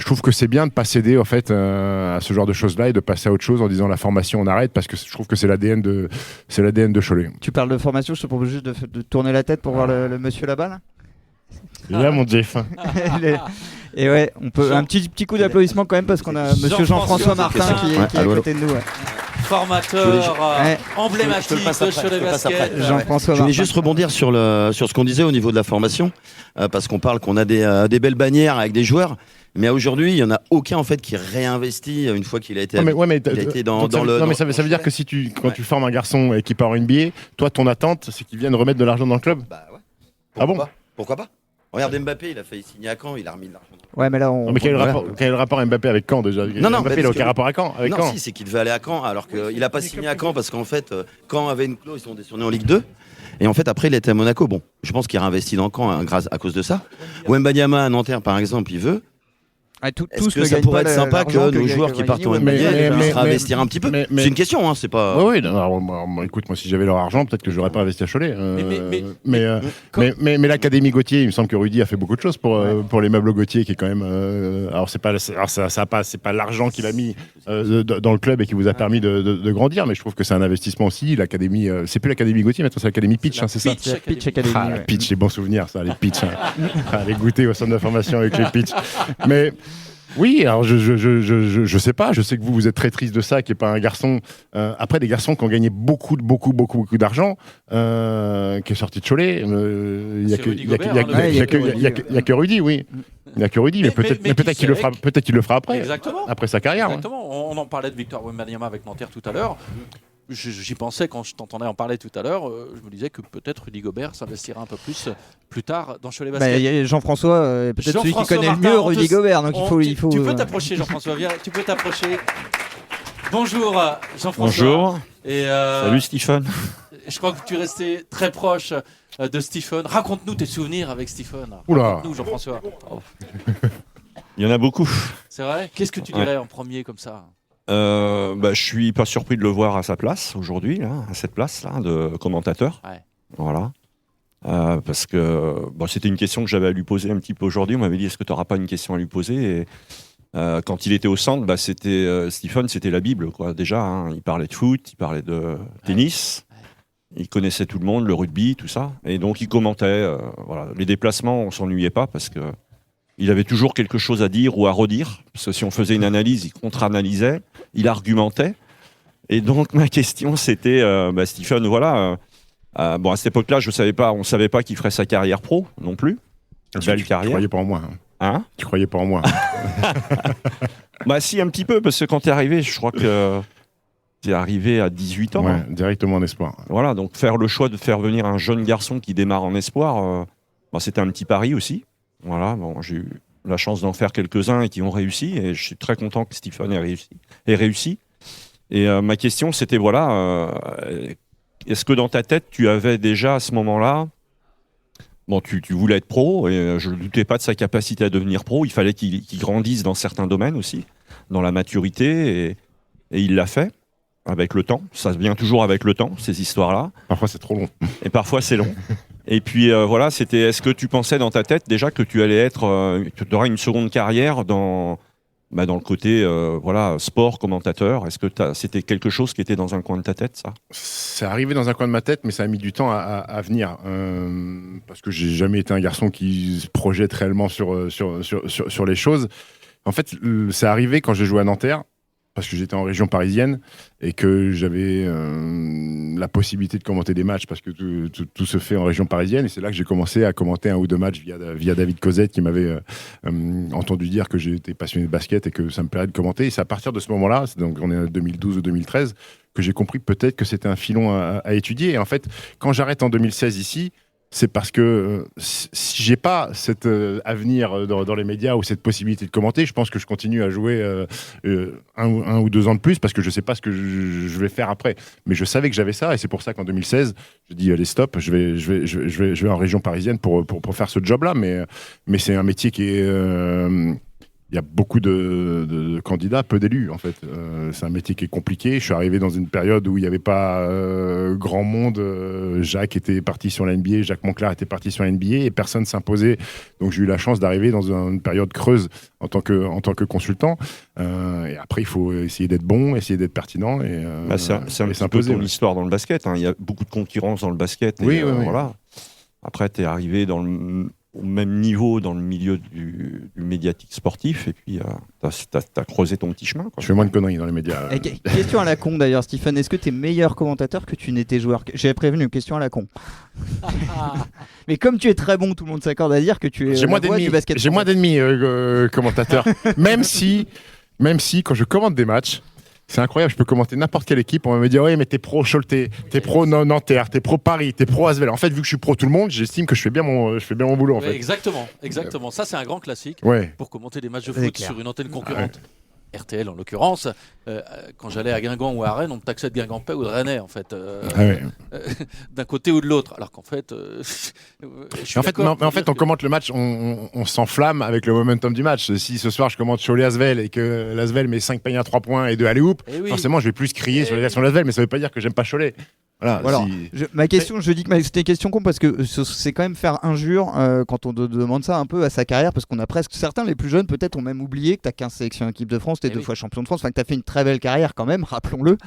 trouve que c'est bien de pas céder en fait à ce genre de choses-là et de passer à autre chose en disant la formation on arrête, parce que je trouve que c'est l'ADN de Cholet. Tu parles de formation, je te propose juste de tourner la tête pour voir le monsieur là-bas là. Là, mon Jeff. Et ouais, on peut un petit coup d'applaudissement quand même parce qu'on a monsieur Jean-François Martin qui est à côté de nous. Ouais. Formateur emblématique de Cholet Basket. Jean-François Je voulais Martin. juste rebondir sur ce qu'on disait au niveau de la formation, parce qu'on parle qu'on a des belles bannières avec des joueurs, mais aujourd'hui, il n'y en a aucun en fait qui réinvestit une fois qu'il a été, mais dans le... Non, mais ça veut dire que quand tu formes un garçon et qu'il part en NBA, toi, ton attente, c'est qu'il vienne remettre de l'argent dans le club? Bah ouais. Ah bon? Pourquoi pas? Regarde Mbappé, il a failli signer à Caen, il a remis de l'argent. Ouais, mais là Non, mais quel est le rapport Mbappé avec Caen déjà? Non, Mbappé, il a aucun rapport avec Caen. Non, si, c'est qu'il devait aller à Caen, alors qu'il n'a pas signé à Caen parce qu'en fait, Caen avait une clause, ils sont descendus en Ligue 2. Et en fait, après, il était à Monaco. Bon, je pense qu'il a investi dans Caen à cause de ça. Wembanyama à Nanterre, par exemple, il veut. Est-ce que ça pourrait être sympa que nos joueurs qui partent en NBA puissent réinvestir un petit peu? C'est une question, hein, c'est pas... Oui, écoute, moi, si j'avais leur argent, peut-être que j'aurais pas investi à Cholet. Mais l'Académie Gauthier, il me semble que Rudy a fait beaucoup de choses pour les meubles Gauthier, qui est quand même... alors, c'est pas l'argent qu'il a mis dans le club et qui vous a permis de grandir, mais je trouve que c'est un investissement aussi. L'Académie... c'est plus l'Académie Gauthier, maintenant c'est l'Académie Pitch, c'est ça? Pitch Academy. Ah, la Pitch, les bons souvenirs, ça, les Pitch. Les goûter au centre de formation avec les Pitch. Mais... Oui, alors je sais pas, je sais que vous êtes très triste de ça, qu'il n'y ait pas un garçon. Après, des garçons qui ont gagné beaucoup d'argent, qui est sorti de Cholet, il n'y a que Rudy, oui. Il n'y a que Rudy, mais peut-être qu'il le fera après. Exactement. Après sa carrière. Exactement. On en parlait de Victor Wembanyama avec Nanterre tout à l'heure. J'y pensais quand je t'entendais en parler tout à l'heure. Je me disais que peut-être Rudy Gobert s'investira un peu plus tard dans Cholet Basket. Il y a Jean-François, peut-être celui qui connaît Martin, le mieux Rudy Gobert. Donc il faut. Tu peux t'approcher, Jean-François. Viens, tu peux t'approcher. Bonjour, Jean-François. Bonjour. Salut Stephen. Je crois que tu es resté très proche de Stephen. Raconte-nous tes souvenirs avec Stephen. Oula. Raconte-nous, Jean-François. Il y en a beaucoup. C'est vrai? Qu'est-ce que tu dirais en premier comme ça? Je suis pas surpris de le voir à sa place aujourd'hui, là, à cette place-là de commentateur. Ouais. Voilà. Parce que c'était une question que j'avais à lui poser un petit peu aujourd'hui. On m'avait dit, est-ce que tu n'auras pas une question à lui poser? Et quand il était au centre, Stephen, c'était la Bible, quoi. Déjà, hein, il parlait de foot, il parlait de tennis. Il connaissait tout le monde, le rugby, tout ça. Et donc, il commentait. Les déplacements, on s'ennuyait pas parce que il avait toujours quelque chose à dire ou à redire, parce que si on faisait une analyse, il contre-analysait, il argumentait. Et donc ma question c'était, Stephen, voilà, bon à cette époque-là, on savait pas qu'il ferait sa carrière pro non plus. Belle carrière. Tu croyais pas en moi. Hein ? Tu croyais pas en moi. Bah si, un petit peu, parce que quand t'es arrivé, je crois que t'es arrivé à 18 ans. Ouais, directement en espoir. Voilà, donc faire le choix de faire venir un jeune garçon qui démarre en espoir, c'était un petit pari aussi. Voilà, bon, j'ai eu la chance d'en faire quelques-uns et qui ont réussi, et je suis très content que Stephen ait réussi. Et ma question, c'était, voilà, est-ce que dans ta tête, tu avais déjà à ce moment-là, bon, tu voulais être pro, et je ne doutais pas de sa capacité à devenir pro, il fallait qu'il grandisse dans certains domaines aussi, dans la maturité, et il l'a fait, avec le temps. Ça vient toujours avec le temps, ces histoires-là. Parfois, c'est trop long. Et parfois, c'est long. Et puis, voilà, c'était, est-ce que tu pensais dans ta tête déjà que tu allais tu aurais une seconde carrière dans le côté sport, commentateur? Est-ce que c'était quelque chose qui était dans un coin de ta tête, ça? C'est arrivé dans un coin de ma tête, mais ça a mis du temps à venir. Parce que j'ai jamais été un garçon qui se projette réellement sur les choses. En fait, c'est arrivé quand j'ai joué à Nanterre, parce que j'étais en région parisienne et que j'avais la possibilité de commenter des matchs, parce que tout se fait en région parisienne. Et c'est là que j'ai commencé à commenter un ou deux matchs via David Cosette, qui m'avait entendu dire que j'étais passionné de basket et que ça me plairait de commenter. Et c'est à partir de ce moment-là, donc on est en 2012 ou 2013, que j'ai compris peut-être que c'était un filon à étudier. Et en fait, quand j'arrête en 2016 ici, c'est parce que si j'ai pas cet avenir dans les médias ou cette possibilité de commenter, je pense que je continue à jouer un ou 2 ans de plus, parce que je sais pas ce que je vais faire après. Mais je savais que j'avais ça, et c'est pour ça qu'en 2016, je dis allez stop, je vais en région parisienne pour faire ce job-là. Mais c'est un métier qui est il y a beaucoup de candidats, peu d'élus en fait. C'est un métier qui est compliqué. Je suis arrivé dans une période où il n'y avait pas grand monde. Jacques était parti sur la NBA, Jacques Monclar était parti sur la NBA, et personne s'imposait. Donc j'ai eu la chance d'arriver dans une période creuse en tant que consultant. Et après, il faut essayer d'être bon, essayer d'être pertinent. C'est un peu ton histoire dans le basket. Il y a beaucoup de concurrence dans le basket. Oui. Voilà. Après, tu es arrivé au même niveau dans le milieu du médiatique sportif, et puis t'as creusé ton petit chemin, quoi. Je fais moins de conneries dans les médias. Question à la con d'ailleurs, Stephen, est-ce que t'es meilleur commentateur que tu n'étais joueur? J'avais prévenu, question à la con. Mais comme tu es très bon, tout le monde s'accorde à dire que tu es j'ai moins du basket. J'ai moins d'ennemis commentateurs. même si quand je commente des matchs, c'est incroyable, je peux commenter n'importe quelle équipe, on va me dire ouais mais t'es pro Choletais, t'es pro Nanterre, t'es pro Paris, t'es pro Asvel. En fait, vu que je suis pro tout le monde, j'estime que je fais bien mon boulot en fait. Exactement. Ça, c'est un grand classique pour commenter des matchs de foot sur une antenne concurrente. RTL en l'occurrence, quand j'allais à Guingamp ou à Rennes, on me taxait de Guingampais ou de Rennais en fait, d'un côté ou de l'autre, alors qu'en fait, en fait, on commente le match, on s'enflamme avec le momentum du match. Si ce soir je commente Cholet-Asvel et que l'Asvel met 5 paniers à 3 points et 2 alley-oop, forcément je vais plus crier sur les réactions de l'Asvel, mais ça veut pas dire que j'aime pas Cholet. Voilà, alors, ma question, je dis que c'était une question con parce que c'est quand même faire injure quand on demande ça un peu à sa carrière, parce qu'on a presque, certains les plus jeunes peut-être ont même oublié que tu as 15 sélections en équipe de France, tu es 2 fois champion de France, enfin que tu as fait une très belle carrière quand même, rappelons-le.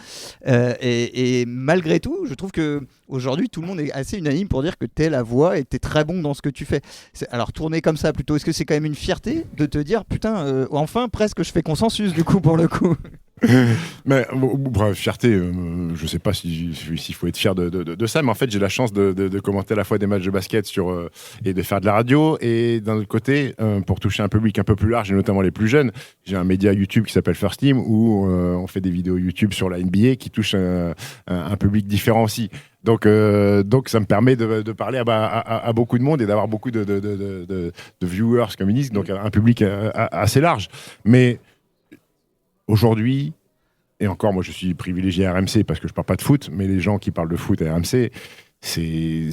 Et malgré tout, je trouve que aujourd'hui tout le monde est assez unanime pour dire que tu es la voix et que tu es très bon dans ce que tu fais. Alors tourner comme ça plutôt, est-ce que c'est quand même une fierté de te dire putain, enfin presque je fais consensus du coup pour le coup? Mais bref, fierté, je sais pas s'il faut être fier de ça, mais en fait j'ai la chance de commenter à la fois des matchs de basket et de faire de la radio, et d'un autre côté, pour toucher un public un peu plus large et notamment les plus jeunes, j'ai un média YouTube qui s'appelle First Team où on fait des vidéos YouTube sur la NBA qui touche un public différent aussi. Donc ça me permet de parler à beaucoup de monde et d'avoir beaucoup de viewers, comme ils disent, donc un public assez large. Mais aujourd'hui, et encore, moi je suis privilégié à RMC parce que je parle pas de foot, mais les gens qui parlent de foot à RMC, c'est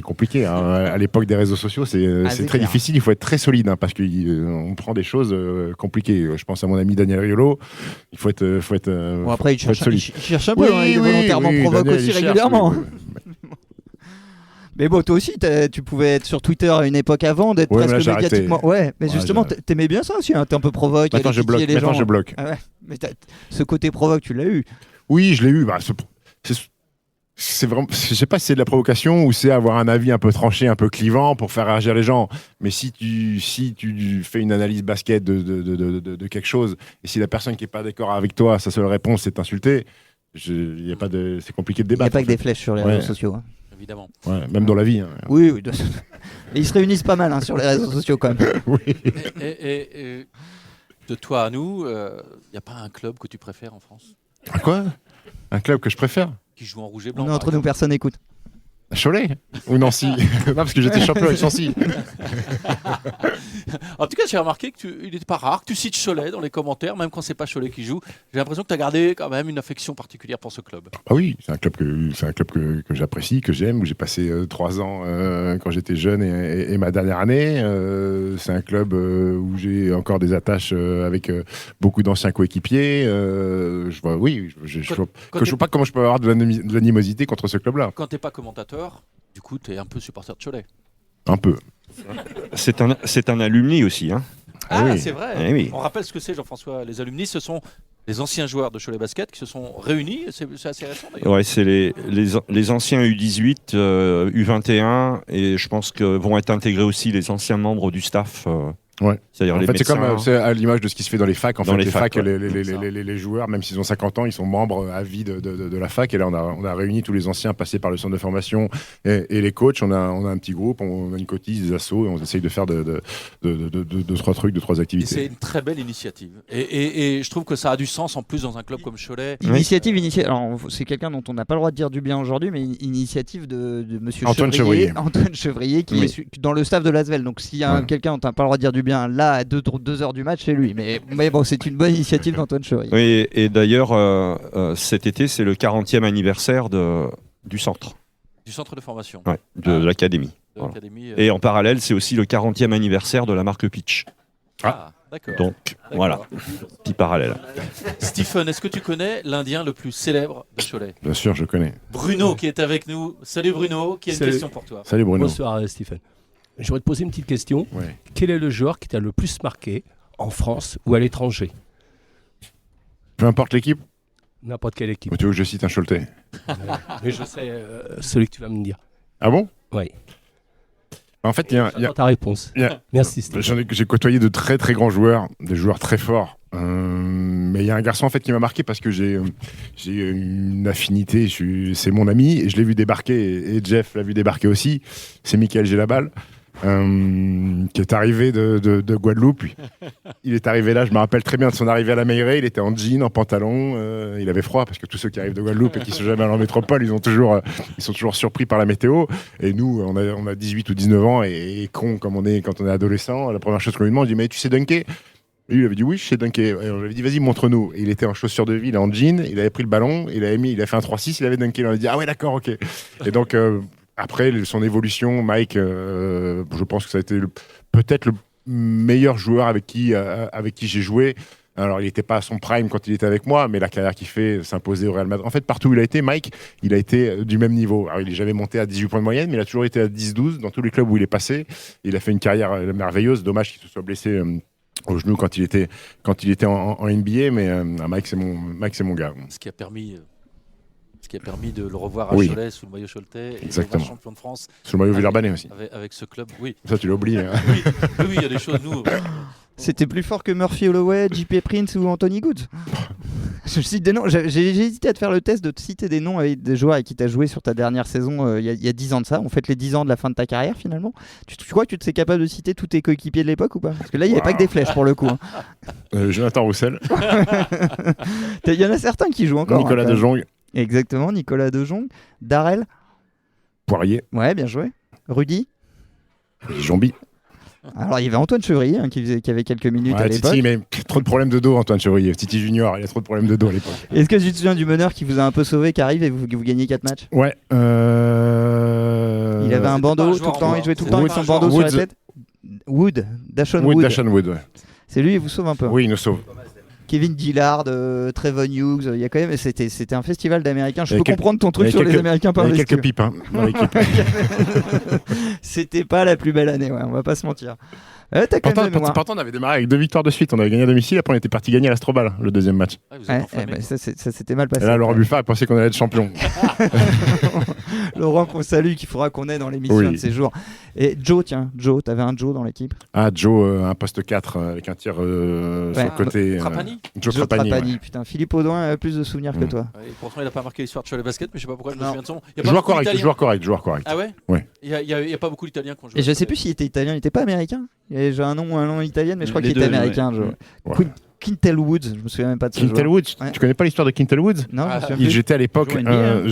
compliqué. Hein. À l'époque des réseaux sociaux, c'est très difficile. Il faut être très solide parce qu'on prend des choses compliquées. Je pense à mon ami Daniel Riolo. Il faut être. Bon, après, il cherche un peu. Il est volontairement provoque Daniel, aussi régulièrement. Mais bon, toi aussi, tu pouvais être sur Twitter à une époque avant, d'être presque médiatiquement. Ouais, mais justement, t'aimais bien ça aussi. T'es un peu provoque. Maintenant, je bloque. Ah ouais. Mais ce côté provoque, tu l'as eu. Oui, je l'ai eu. c'est vraiment, je sais pas si c'est de la provocation ou c'est avoir un avis un peu tranché, un peu clivant pour faire réagir les gens. Mais si tu fais une analyse basket de quelque chose et si la personne qui est pas d'accord avec toi, sa seule réponse c'est t'insulter, c'est compliqué de débattre. Il n'y a pas que des flèches sur les réseaux sociaux. Hein. Évidemment. Ouais, même dans la vie. Hein. Oui. Et ils se réunissent pas mal sur les réseaux sociaux quand même. Oui. Et de toi à nous, il n'y a pas un club que tu préfères en France? Quoi? Un club que je préfère? Qui joue en rouge et blanc. Non, entre nous, personne n'écoute. Cholet ou Nancy? Non, parce que j'étais champion avec Nancy. En tout cas, j'ai remarqué qu'il n'était pas rare que tu cites Cholet dans les commentaires, même quand c'est pas Cholet qui joue. J'ai l'impression que tu as gardé quand même une affection particulière pour ce club. Ah oui, c'est un club que j'apprécie, que j'aime, où j'ai passé 3 ans quand j'étais jeune et ma dernière année. C'est un club où j'ai encore des attaches avec beaucoup d'anciens coéquipiers. Je vois pas comment je peux avoir de l'animosité contre ce club-là. Quand tu n'es pas commentateur, du coup, tu es un peu supporter de Cholet. Un peu. C'est un alumni aussi. Hein. Ah, oui. c'est vrai. Oui. On rappelle ce que c'est, Jean-François. Les alumni, ce sont les anciens joueurs de Cholet Basket qui se sont réunis. C'est assez récent, d'ailleurs. Ouais, c'est les anciens U18, U21, et je pense que vont être intégrés aussi les anciens membres du staff. Ouais. C'est-à-dire les c'est médecins. c'est à l'image de ce qui se fait dans les facs. En Dans fait, les les facs, facs, ouais. les joueurs, même s'ils ont 50 ans, ils sont membres à vie de la fac. Et là, on a réuni tous les anciens passés par le centre de formation et les coachs. On a un petit groupe, on a une cotise, des assos, et on essaye de faire de 3 trucs, de 3 Et activités. c'est une très belle initiative. Et je trouve que ça a du sens en plus dans un club comme Cholet. Initiative. Alors, c'est quelqu'un dont on n'a pas le droit de dire du bien aujourd'hui, mais une initiative de monsieur Antoine Chevrier, qui est dans le staff de l'Asvel. Donc, s'il y a quelqu'un dont on n'a pas le droit de dire du bien, là, à 2 heures du match, c'est lui. Mais bon, c'est une bonne initiative d'Antoine Chevrier. Oui, et d'ailleurs, cet été, c'est le 40e anniversaire du centre. Du centre de formation. Ouais, de l'académie. De l'académie, Et en parallèle, c'est aussi le 40e anniversaire de la marque Pitch. D'accord. Donc, voilà, petit parallèle. Stephen, est-ce que tu connais l'Indien le plus célèbre de Cholet? Bien sûr, je connais. Bruno qui est avec nous. Salut Bruno, qui a une question pour toi. Salut Bruno. Bonsoir Stephen. Je voudrais te poser une petite question. Ouais. Quel est le joueur qui t'a le plus marqué en France ou à l'étranger? Peu importe l'équipe. N'importe quelle équipe. Tu veux que je cite un Choletais? Mais je sais celui que tu vas me dire. Ah bon? Oui. En fait, il y a ta réponse. Merci Stephen. J'ai côtoyé de très très grands joueurs, des joueurs très forts. Mais il y a un garçon en fait qui m'a marqué parce que j'ai une affinité. C'est mon ami et je l'ai vu débarquer et Jeff l'a vu débarquer aussi. C'est Michael Gélabal. Qui est arrivé de Guadeloupe. Il est arrivé là, je me rappelle très bien de son arrivée à la Meilleray. Il était en jean, en pantalon. Il avait froid parce que tous ceux qui arrivent de Guadeloupe et qui sont jamais allés en métropole, ils sont toujours surpris par la météo. Et nous, on a 18 ou 19 ans et cons comme on est quand on est adolescent. La première chose qu'on lui demande, on dit mais tu sais dunker? Et lui, il avait dit oui, je sais dunker. Et on lui avait dit vas-y, montre-nous. Et il était en chaussures de ville, en jean. Il avait pris le ballon, il a fait un 3-6, il avait dunké. On lui a dit ah ouais, d'accord, ok. Et donc après son évolution, Mike, je pense que ça a été peut-être le meilleur joueur avec qui j'ai joué. Alors, il n'était pas à son prime quand il était avec moi, mais la carrière qu'il fait s'imposait au Real Madrid. En fait, partout où il a été, Mike, il a été du même niveau. Alors, il n'est jamais monté à 18 points de moyenne, mais il a toujours été à 10-12 dans tous les clubs où il est passé. Il a fait une carrière merveilleuse. Dommage qu'il se soit blessé au genou quand il était en NBA, mais Mike, c'est mon gars. Ce qui a permis de le revoir à Cholet sous le maillot choletais et de voir champion de France. Sous le maillot Villeurbanais aussi. Avec ce club, oui. Ça, tu l'as oublié. Hein. Oui, il y a des choses, nous. C'était plus fort que Murphy Holloway, JP Prince ou Anthony Goods. Je cite des noms. J'ai hésité à te faire le test de te citer des noms avec des joueurs avec qui tu as joué sur ta dernière saison il y a 10 ans de ça. On fête les 10 ans de la fin de ta carrière finalement. Tu crois que tu te sais capable de citer tous tes coéquipiers de l'époque ou pas? Parce que là, il n'y avait pas que des flèches pour le coup. Hein. Jonathan Roussel. Il y en a certains qui jouent encore. Nicolas De Jong. Exactement, Nicolas De Jong. Darrell. Poirier. Ouais, bien joué. Rudy. Jombi. Alors il y avait Antoine Chevrier qui avait quelques minutes à l'époque. Titi, mais trop de problèmes de dos, Antoine Chevrier. Titi Junior, il a trop de problèmes de dos à l'époque. Est-ce que tu te souviens du meneur qui vous a un peu sauvé, qui arrive et vous gagnez 4 matchs? Ouais. Il avait un bandeau tout le temps, il jouait tout le temps avec son bandeau sur la tête. Dashon Wood. Ouais. C'est lui, il vous sauve un peu. Oui, il nous sauve. Kevin Dillard, Trevon Hughes, il y a quand même, c'était un festival d'Américains. Je peux comprendre ton truc sur les Américains par Il y a quelques pipes dans l'équipe. C'était pas la plus belle année, ouais, on va pas se mentir. Pourtant, on avait démarré avec 2 victoires de suite. On avait gagné à domicile, après on était parti gagner à l'Astrobal, le deuxième match. Ça s'était mal passé. Et là, Laurent Buffard pensait qu'on allait être champion. Laurent, qu'on salue, qu'il faudra qu'on ait dans l'émission de ces jours. Et Joe, t'avais un Joe dans l'équipe? Joe, un poste 4 avec un tir sur le côté. Joe Trapani. Putain, Philippe Audouin a plus de souvenirs que toi. Et pourtant, il n'a pas marqué l'histoire de Cholet Basket, mais je sais pas pourquoi je me souviens de son nom. Joueur correct. Ah ouais? Oui. Il n'y a pas beaucoup d'Italiens qui ont joué. Et je sais plus s'il était italien, il n'était pas américain. J'ai un nom italien, mais je crois qu'il était américain. Quintel Woods, je me souviens même pas de ce Quintel Woods, tu connais pas l'histoire de Quintel Woods? Non, j'étais à l'époque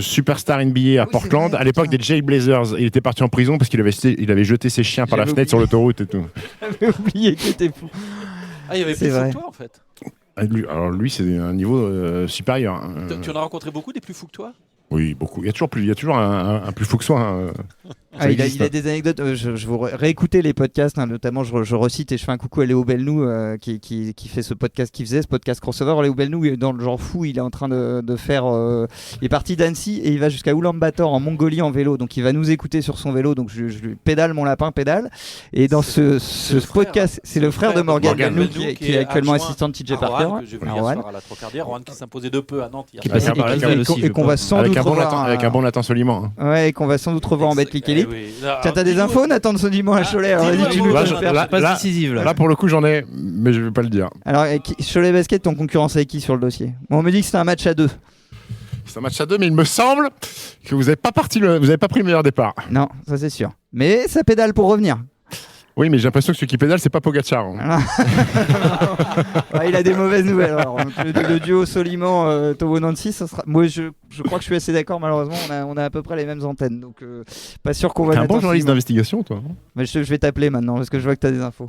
superstar NBA à Portland, à l'époque des Jay Blazers. Il était parti en prison parce qu'il avait jeté ses chiens par la fenêtre sur l'autoroute et tout. J'avais oublié qu'il était fou. Ah, il y avait plus fou que toi en fait. Alors lui, c'est un niveau supérieur. Tu en as rencontré beaucoup des plus fous que toi? Oui, beaucoup. Il y a toujours un plus fou que soi. Il a des anecdotes. Je vous réécouter les podcasts, notamment je recite et je fais un coucou à Léo Belnou qui fait ce podcast, ce podcast crossover. Léo Belnou, dans le genre fou, il est en train de faire. Il est parti d'Annecy et il va jusqu'à Oulan-Bator en Mongolie en vélo. Donc il va nous écouter sur son vélo. Donc je lui pédale mon lapin, pédale. Et dans ce podcast, c'est le frère de Morgan Belnou qui est actuellement assistant de TJ Parker. J'ai vu hier soir à la Trocardière, Rohan qui s'imposait de peu à Nantes. Et qu'on va sans doute revoir avec un bon Nathan Soliman. Ouais, et qu'on va sans doute revoir en Betclic Elite. Tiens, t'as des infos, Nathan de Soliman à Cholet? Là, pour le coup, j'en ai, mais je vais pas le dire. Alors, Cholet Basket, ton concurrence avec qui sur le dossier? On me dit que c'est un match à 2. C'est un match à 2, mais il me semble que vous n'avez pas pris le meilleur départ. Non, ça c'est sûr. Mais ça pédale pour revenir. Oui, mais j'ai l'impression que celui qui pédale, c'est pas Pogacar. Il a des mauvaises nouvelles. Alors, le duo Soliman-Tobo Nancy, ça sera. Moi, je crois que je suis assez d'accord. Malheureusement, on a à peu près les mêmes antennes. Donc, pas sûr qu'on va. T'es un bon journaliste d'investigation, toi. Mais je vais t'appeler maintenant parce que je vois que t'as des infos.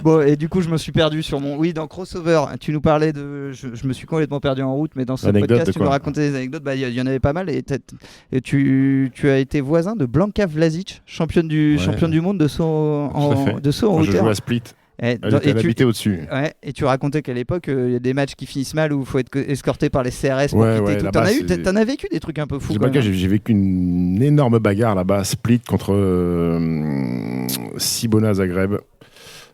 Bon, et du coup, je me suis perdu sur mon. Oui, dans Crossover, tu nous parlais de. Je me suis complètement perdu en route, mais dans ce podcast, tu me racontais des anecdotes. Il y en avait pas mal. Et tu as été voisin de Blanka Vlasic, championne du monde de saut en hauteur. Je jouais à Split. Elle habitait au-dessus. Ouais, et tu racontais qu'à l'époque, il y a des matchs qui finissent mal où il faut être escorté par les CRS pour quitter tout. T'en as vécu des trucs un peu fous. J'ai vécu une énorme bagarre là-bas, Split contre Cibona Zagreb.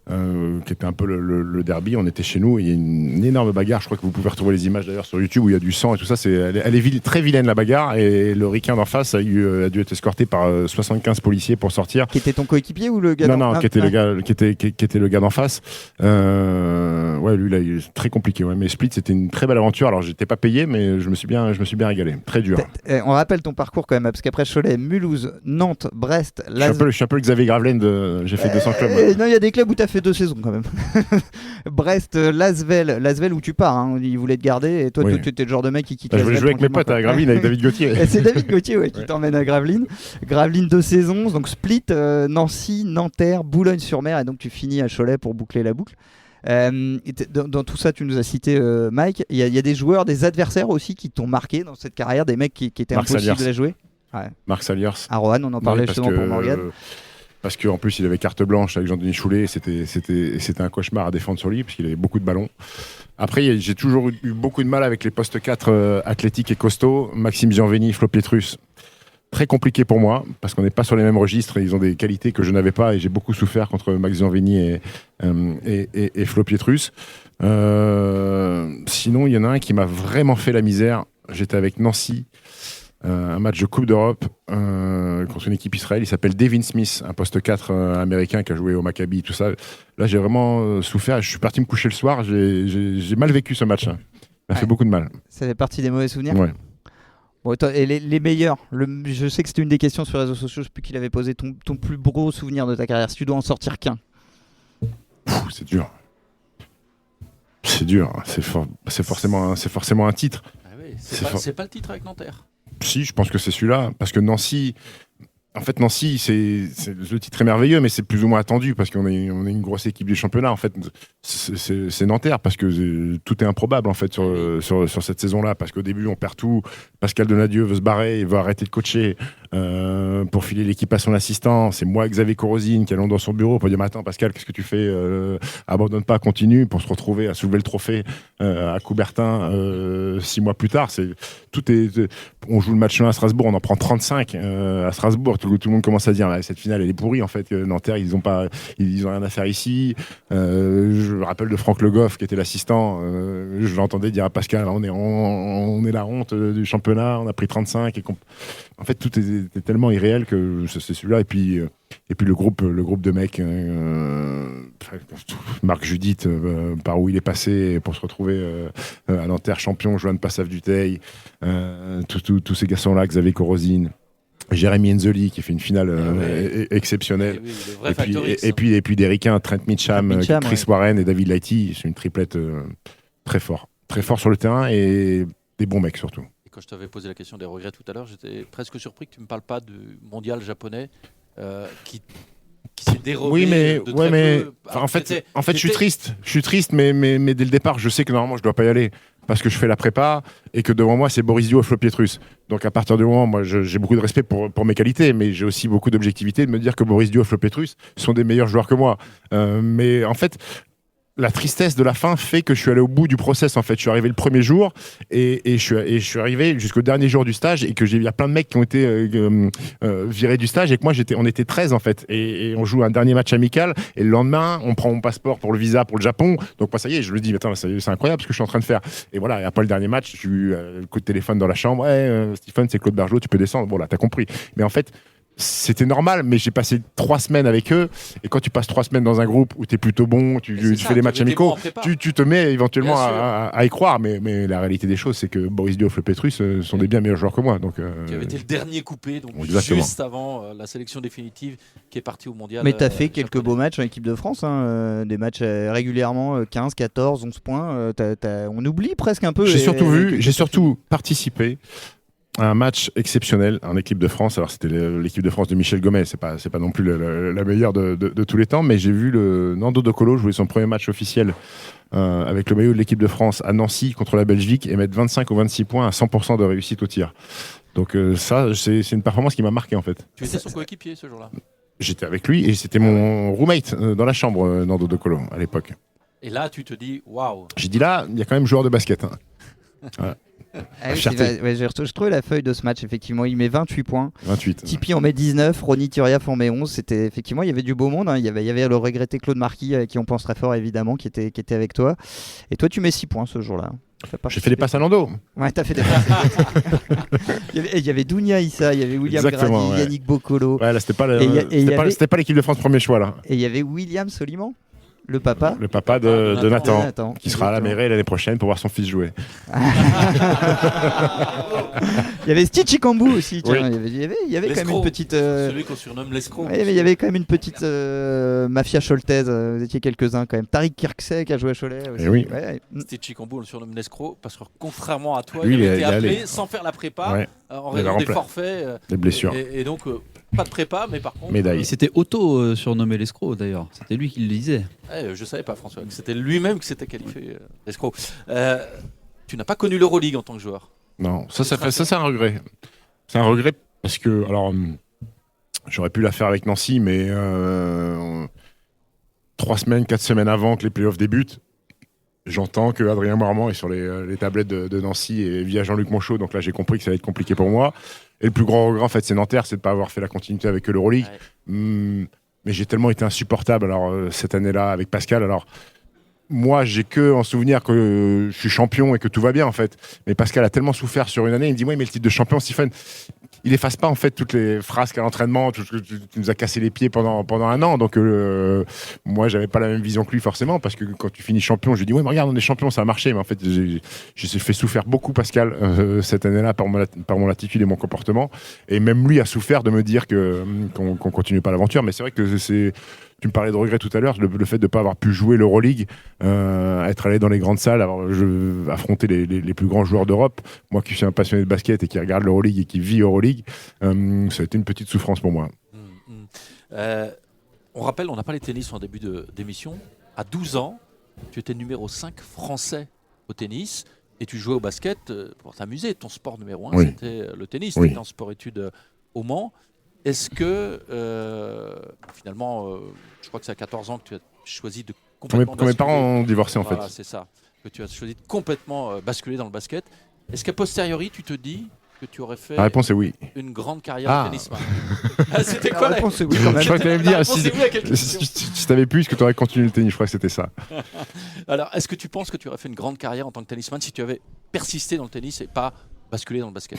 Qui était un peu le derby. On était chez nous, il y a une énorme bagarre. Je crois que vous pouvez retrouver les images d'ailleurs sur YouTube où il y a du sang et tout ça. Elle est très vilaine la bagarre, et le ricain d'en face a dû être escorté par 75 policiers pour sortir. Qui était ton coéquipier ou le gars? Non, qui était le gars d'en face. Lui là, il est très compliqué. Ouais. Mais Split, c'était une très belle aventure. Alors j'étais pas payé, mais je me suis bien régalé. Très dur. On rappelle ton parcours quand même, parce qu'après Cholet, Mulhouse, Nantes, Brest, je suis un peu le Xavier Gravelaine j'ai fait 200 clubs. Non, il y a des clubs où t'as fait 2 saisons quand même. Brest, Lasvel où tu pars, ils voulaient te garder et toi tu étais le genre de mec qui quitte. Je voulais jouer avec mes potes à Gravelines avec David Gauthier. C'est David Gauthier qui t'emmène à Gravelines. Gravelines 2 saisons, donc Split, Nancy, Nanterre, Boulogne-sur-Mer, et donc tu finis à Cholet pour boucler la boucle. Dans tout ça, tu nous as cité Mike. Il y a des joueurs, des adversaires aussi qui t'ont marqué dans cette carrière, des mecs qui étaient impossibles à jouer. Marc Saliers. À Rohan, on en parlait justement pour Morgan. Parce qu'en plus, il avait carte blanche avec Jean-Denis Choulet. C'était un cauchemar à défendre sur lui, parce qu'il avait beaucoup de ballons. Après, j'ai toujours eu beaucoup de mal avec les postes 4 athlétiques et costauds. Maxime Gianveni, Flo Pietrus. Très compliqué pour moi, parce qu'on n'est pas sur les mêmes registres. Ils ont des qualités que je n'avais pas, et j'ai beaucoup souffert contre Max Gianveni et Flo Pietrus. Sinon, il y en a un qui m'a vraiment fait la misère. J'étais avec Nancy. Un match de Coupe d'Europe contre une équipe israélienne. Il s'appelle Devin Smith, un poste 4 américain qui a joué au Maccabi, tout ça. Là, j'ai vraiment souffert. Je suis parti me coucher le soir. J'ai mal vécu ce match. Ça m'a fait beaucoup de mal. Ça fait partie des mauvais souvenirs. Ouais. Bon, et les meilleurs. Je sais que c'était une des questions sur les réseaux sociaux. Je sais plus qui l'avait posé. Ton plus gros souvenir de ta carrière, si tu dois en sortir qu'un. C'est dur. C'est dur. C'est forcément un titre. Ah oui, c'est pas le titre avec Nanterre. Si, je pense que c'est celui-là, parce que Nancy, le titre est merveilleux, mais c'est plus ou moins attendu, parce qu'on est une grosse équipe du championnat. En fait, c'est Nanterre, parce que tout est improbable en fait sur cette saison-là, parce qu'au début on perd tout. Pascal Donadieu veut se barrer, il veut arrêter de coacher. pour filer l'équipe à son assistant. C'est moi, Xavier Corrosine, qui allons dans son bureau pour dire attends Pascal, qu'est-ce que tu fais, abandonne pas, continue, pour se retrouver à soulever le trophée à Coubertin 6 mois plus tard. On joue le match 1 à Strasbourg, on en prend 35 à Strasbourg. Tout le monde commence à dire cette finale elle est pourrie en fait. Nanterre ils ont rien à faire ici. Je me rappelle de Franck Le Goff qui était l'assistant. Je l'entendais dire à Pascal on est la honte du championnat, on a pris 35 en fait tout était tellement irréel que c'est celui-là et puis le groupe de mecs Marc Judith par où il est passé pour se retrouver à Nanterre champion, Joanne Passave-Dutheil, tous ces garçons-là, Xavier Corrosine, Jérémy Enzoli qui fait une finale exceptionnelle, et puis des ricains, Trent Mitcham, Chris Warren et David Lighty. C'est une triplette très fort sur le terrain et des bons mecs surtout. Et quand je t'avais posé la question des regrets tout à l'heure, j'étais presque surpris que tu me parles pas du mondial japonais qui s'est dérobé. Oui, mais peu. En fait, je suis triste, mais dès le départ, je sais que normalement je dois pas y aller parce que je fais la prépa et que devant moi c'est Boris Dio et Flo Pietrus. Donc à partir du moment, moi j'ai beaucoup de respect pour mes qualités, mais j'ai aussi beaucoup d'objectivité de me dire que Boris Dio et Flo Pietrus sont des meilleurs joueurs que moi. Mais en fait, la tristesse de la fin fait que je suis allé au bout du process. En fait, je suis arrivé le premier jour et je suis arrivé jusqu'au dernier jour du stage et il y a plein de mecs qui ont été virés du stage et que moi on était 13 en fait et on joue un dernier match amical et le lendemain on prend mon passeport pour le visa pour le Japon. Donc moi ça y est, je le dis, attends, c'est incroyable ce que je suis en train de faire. Et voilà, et après le dernier match, j'ai eu le coup de téléphone dans la chambre. Stephen, c'est Claude Bergeau, tu peux descendre. Bon là, t'as compris. Mais en fait, c'était normal, mais j'ai passé 3 semaines avec eux. Et quand tu passes 3 semaines dans un groupe où tu es plutôt bon, tu fais des matchs amicaux, tu te mets éventuellement à y croire. Mais la réalité des choses, c'est que Boris Dio et Flo Pietrus sont des bien meilleurs joueurs que moi. Donc, qui avait été le dernier coupé, donc exactement. Juste avant la sélection définitive qui est partie au mondial. Mais tu as fait quelques beaux matchs en équipe de France, des matchs régulièrement, 15, 14, 11 points. On oublie presque un peu. J'ai surtout participé un match exceptionnel en équipe de France. Alors c'était l'équipe de France de Michel Gomez, c'est pas non plus la meilleure de tous les temps, mais j'ai vu le Nando De Colo jouer son premier match officiel avec le maillot de l'équipe de France à Nancy contre la Belgique et mettre 25 ou 26 points à 100% de réussite au tir. Donc ça, c'est une performance qui m'a marqué en fait. Tu étais son coéquipier ce jour-là? J'étais avec lui et c'était mon roommate dans la chambre, Nando De Colo, à l'époque. Et là, tu te dis, waouh. J'ai dit là, il y a quand même joueur de basket. Hein. Voilà. Je trouvais la feuille de ce match, effectivement, il met 28 points. 28. Tipeee en met 19, Ronny Turiaf en met 11. C'était effectivement, il y avait du beau monde. Hein. Il y avait le regretté Claude Marquis, à qui on pense très fort évidemment, qui était avec toi. Et toi, tu mets 6 points ce jour-là. J'ai fait les passes à Nando. Ouais, t'as fait des passes. il y avait Dounia Issa, il y avait William Grady, ouais. Yannick Boccolo. Ouais, là, c'était pas l'équipe de France premier choix là. Et il y avait William Soliman. Le papa de Nathan, qui sera à la mairie l'année prochaine pour voir son fils jouer. Il y avait Stitchy Kambou aussi. Tiens. Oui. Il y avait quand même une petite. Celui qu'on surnomme l'escroc. Il y avait quand même une petite mafia choltaise. Vous étiez quelques-uns quand même. Tariq Kirksey qui a joué à Cholet aussi. Oui. Ouais. Stitchy Kambou, on le surnomme l'escroc parce que contrairement à toi, lui, il avait été appelé sans faire la prépa en raison des forfaits. Des blessures. Et donc. Pas de prépa, mais par contre. Médaille. C'était Otto surnommé l'escroc d'ailleurs. C'était lui qui le disait. Je savais pas, François. C'était lui-même qui s'était qualifié l'escroc. Tu n'as pas connu l'Euroleague en tant que joueur? Non, ça c'est un regret. C'est un regret parce que, alors, j'aurais pu la faire avec Nancy, mais 4 semaines avant que les playoffs débutent, j'entends que Adrien Marmont est sur les tablettes de Nancy et via Jean-Luc Monchot. Donc là, j'ai compris que ça va être compliqué pour moi. Et le plus grand regret, en fait, c'est Nanterre, c'est de ne pas avoir fait la continuité avec l'Euroleague. Ouais. Mais j'ai tellement été insupportable cette année-là avec Pascal. Alors, moi, j'ai que en souvenir que je suis champion et que tout va bien, en fait. Mais Pascal a tellement souffert sur une année. Il me dit, ouais, mais le titre de champion, Stephen, il efface pas, en fait, toutes les frasques à l'entraînement. Tu nous as cassé les pieds pendant un an. Donc, moi, j'avais pas la même vision que lui, forcément. Parce que quand tu finis champion, je lui dis, ouais, mais regarde, on est champion, ça a marché. Mais en fait, j'ai fait souffrir beaucoup Pascal cette année-là par mon attitude et mon comportement. Et même lui a souffert de me dire qu'on continue pas l'aventure. Mais c'est vrai que tu me parlais de regret tout à l'heure, le fait de ne pas avoir pu jouer l'Euroleague, être allé dans les grandes salles, affronter les plus grands joueurs d'Europe. Moi qui suis un passionné de basket et qui regarde l'Euroleague et qui vit Euroleague, ça a été une petite souffrance pour moi. On rappelle, on a parlé de tennis en début d'émission. À 12 ans, tu étais numéro 5 français au tennis et tu jouais au basket pour t'amuser. Ton sport numéro 1, c'était le tennis. Tu étais en sport-études au Mans. Est-ce que, finalement, je crois que c'est à 14 ans que tu as choisi de complètement Quand mes basculer. parents ont divorcé, en fait. Voilà, c'est ça. Que tu as choisi de complètement basculer dans le basket. Est-ce qu'à posteriori, tu te dis que tu aurais fait La réponse est oui. une grande carrière de tennisman? C'était La quoi réponse est oui, quand même. Je crois que tu allais me dire, réponse est oui à quelle question si tu avais pu, est-ce que tu aurais continué le tennis? Je crois que c'était ça. Alors, est-ce que tu penses que tu aurais fait une grande carrière en tant que tennisman si tu avais persisté dans le tennis et pas basculé dans le basket?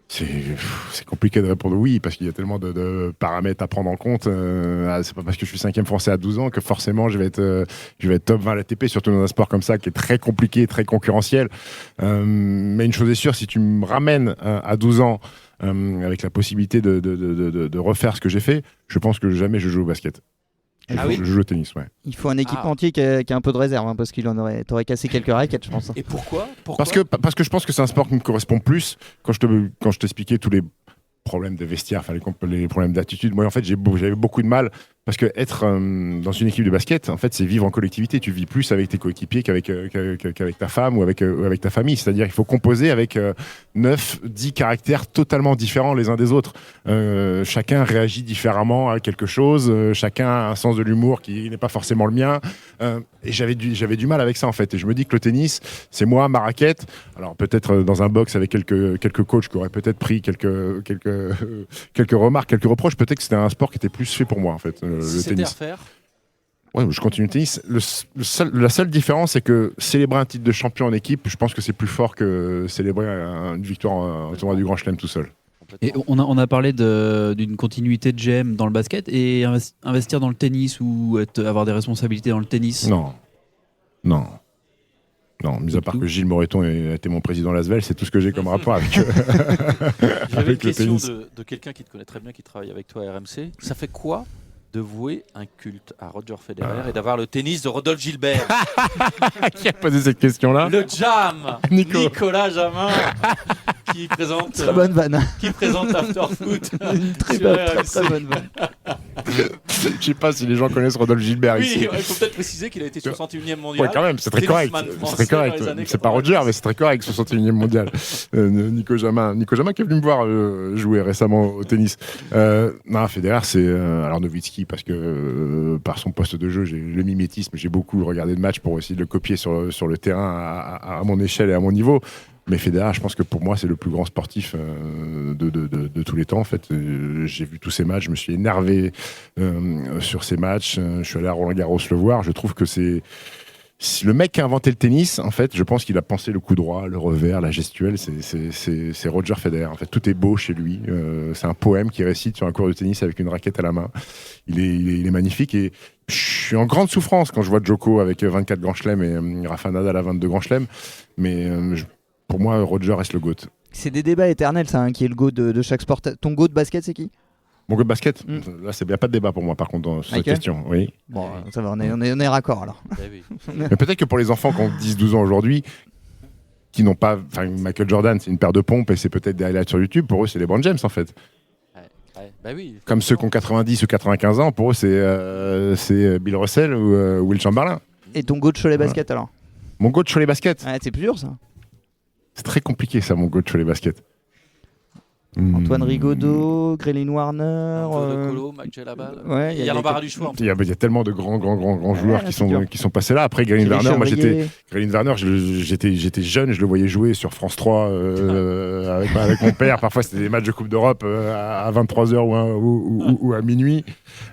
C'est compliqué de répondre oui, parce qu'il y a tellement de paramètres à prendre en compte. C'est pas parce que je suis 5e français à 12 ans que forcément je vais être top 20 à l'ATP, surtout dans un sport comme ça qui est très compliqué, très concurrentiel. Mais une chose est sûre, si tu me ramènes à 12 ans avec la possibilité de refaire ce que j'ai fait, je pense que jamais je joue au basket. Je joue au tennis, ouais. Il faut un équipementier qui a un peu de réserve, parce qu'il t'aurait cassé quelques raquettes, je pense. Et pourquoi Parce que je pense que c'est un sport qui me correspond plus. Quand je t'expliquais tous les problèmes de vestiaire, enfin les problèmes d'attitude, moi en fait j'avais beaucoup de mal, parce que être dans une équipe de basket, en fait c'est vivre en collectivité. Tu vis plus avec tes coéquipiers qu'avec ta femme ou avec ta famille. C'est-à-dire il faut composer avec 9-10 caractères totalement différents les uns des autres. Chacun réagit différemment à quelque chose, chacun a un sens de l'humour qui n'est pas forcément le mien, et j'avais du mal avec ça en fait. Et je me dis que le tennis, c'est moi, ma raquette. Alors peut-être dans un box avec quelques coachs qui auraient peut-être pris quelques remarques, quelques reproches, peut-être que c'était un sport qui était plus fait pour moi en fait. Le c'était tennis. à refaire. Ouais, je continue le tennis. La seule différence, c'est que célébrer un titre de champion en équipe, je pense que c'est plus fort que célébrer une victoire au tournoi du Grand Chelem tout seul. Et on a parlé d'une continuité de GM dans le basket, et investir dans le tennis ou avoir des responsabilités dans le tennis. Non, mis à part que Gilles Moreton a été mon président Lasvel, c'est tout ce que j'ai comme rapport avec J'avais une question tennis. de quelqu'un qui te connaît très bien, qui travaille avec toi à RMC. Ça fait quoi de vouer un culte à Roger Federer et d'avoir le tennis de Rodolphe Gilbert? Qui a posé cette question-là? Le Jam, Nicolas Jamin, qui présente Très bonne vanne. Qui présente After Foot. Une très bonne vanne. Je sais pas si les gens connaissent Rodolphe Gilbert Oui, ici. il faut peut-être préciser qu'il a été 61e mondial. Ouais, quand même, c'est très correct. C'est très correct. C'est pas Roger, mais c'est très correct, 61e mondial. Nico Jamin qui est venu me voir jouer récemment au tennis. Non, Federer, c'est alors Nowitzki, parce que par son poste de jeu, j'ai le mimétisme, j'ai beaucoup regardé de matchs pour essayer de le copier sur le terrain à mon échelle et à mon niveau. Mais Federer, je pense que pour moi, c'est le plus grand sportif de tous les temps. En fait, j'ai vu tous ces matchs, je me suis énervé sur ces matchs. Je suis allé à Roland-Garros le voir. Je trouve que c'est le mec qui a inventé le tennis. En fait, je pense qu'il a pensé le coup droit, le revers, la gestuelle. C'est Roger Federer. En fait, tout est beau chez lui. C'est un poème qu'il récite sur un court de tennis avec une raquette à la main. Il est magnifique, et je suis en grande souffrance quand je vois Djoko avec 24 grands chelems et Rafa Nadal à 22 grands chelems. Mais pour moi, Roger reste le GOAT. C'est des débats éternels, ça, qui est le GOAT de chaque sport. Ton GOAT de basket, c'est qui? Mon GOAT de basket, là, il n'y a pas de débat pour moi, par contre, sur cette question. Oui. Bon, ça va, on est raccord alors. Mais peut-être que pour les enfants qui ont 10-12 ans aujourd'hui, qui n'ont pas. Enfin, Michael Jordan, c'est une paire de pompes et c'est peut-être des highlights sur YouTube. Pour eux, c'est LeBron James, en fait. Bah oui, comme ceux qui ont 90 ou 95 ans, pour eux, c'est Bill Russell ou Will Chamberlain. Et ton GOAT de Cholet Basket alors? Mon GOAT de Cholet Basket? Ouais, c'est plus dur ça. C'est très compliqué ça, mon GOAT de Cholet Basket. Antoine Rigaudot, Grelin Warner, Colo, Mike Gelabal. Ouais, il y a l'embarras du choix. Il y a tellement de grands joueurs qui sont passés là. Après Grelin Warner, moi j'étais jeune, je le voyais jouer sur France 3 avec mon père. Parfois c'était des matchs de Coupe d'Europe à 23h ou à minuit.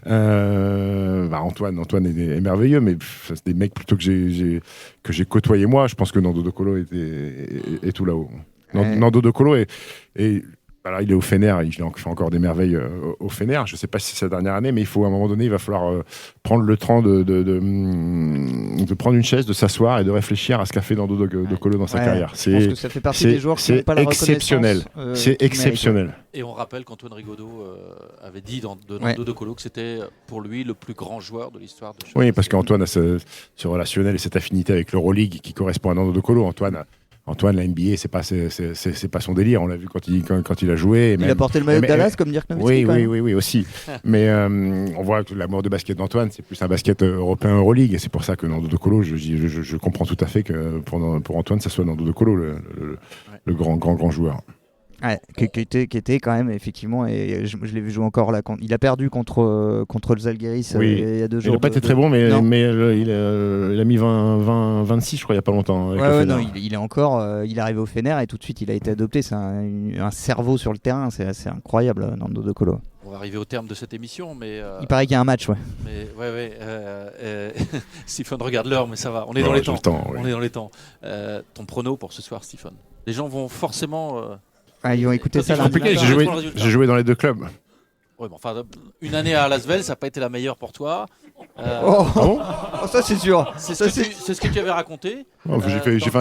Antoine est merveilleux, mais c'est des mecs plutôt que j'ai côtoyé moi. Je pense que Nando De Colo est tout là-haut. Nando De Colo alors, il est au Fener, il fait encore des merveilles au Fener. Je ne sais pas si c'est sa dernière année, mais à un moment donné, il va falloir prendre le temps de prendre une chaise, de s'asseoir et de réfléchir à ce qu'a fait Nando De Colo dans sa carrière. Je pense que ça fait partie des joueurs qui n'ont pas la exceptionnel. C'est exceptionnel. Et on rappelle qu'Antoine Rigaudot avait dit de Nando De Colo que c'était pour lui le plus grand joueur de l'histoire de Cholet. Oui, parce qu'Antoine a ce relationnel et cette affinité avec l'Euroleague qui correspond à Nando De Colo. Antoine, la NBA, c'est pas son délire. On l'a vu quand il a joué. Il a porté le maillot de Dallas, comme Dirk Nowitzki. Oui, aussi. Mais on voit que l'amour de basket d'Antoine, c'est plus un basket européen Euroleague. Et c'est pour ça que Nando De Colo, je comprends tout à fait que pour Antoine, ça soit Nando De Colo, le grand joueur. Ouais, qui était quand même effectivement, et je l'ai vu jouer encore là. Il a perdu contre le Zalgiris il y a 2 jours. Il n'a pas été très bon, mais il a mis 26, je crois, il n'y a pas longtemps. Non, il est encore. Il est arrivé au Fener et tout de suite il a été adopté. C'est un cerveau sur le terrain, c'est assez incroyable, Nando De Colo. On va arriver au terme de cette émission, mais il paraît qu'il y a un match, ouais. Mais Stephen regarde l'heure, mais ça va. On est dans les temps. On est dans les temps. Ton prono pour ce soir, Stephen. Les gens vont forcément. Ils vont écouter ça. C'est compliqué. J'ai joué dans les 2 clubs. Ouais, bon, enfin, une année à Lasvel, ça n'a pas été la meilleure pour toi. Ça c'est sûr. C'est ce que tu avais raconté. J'ai fait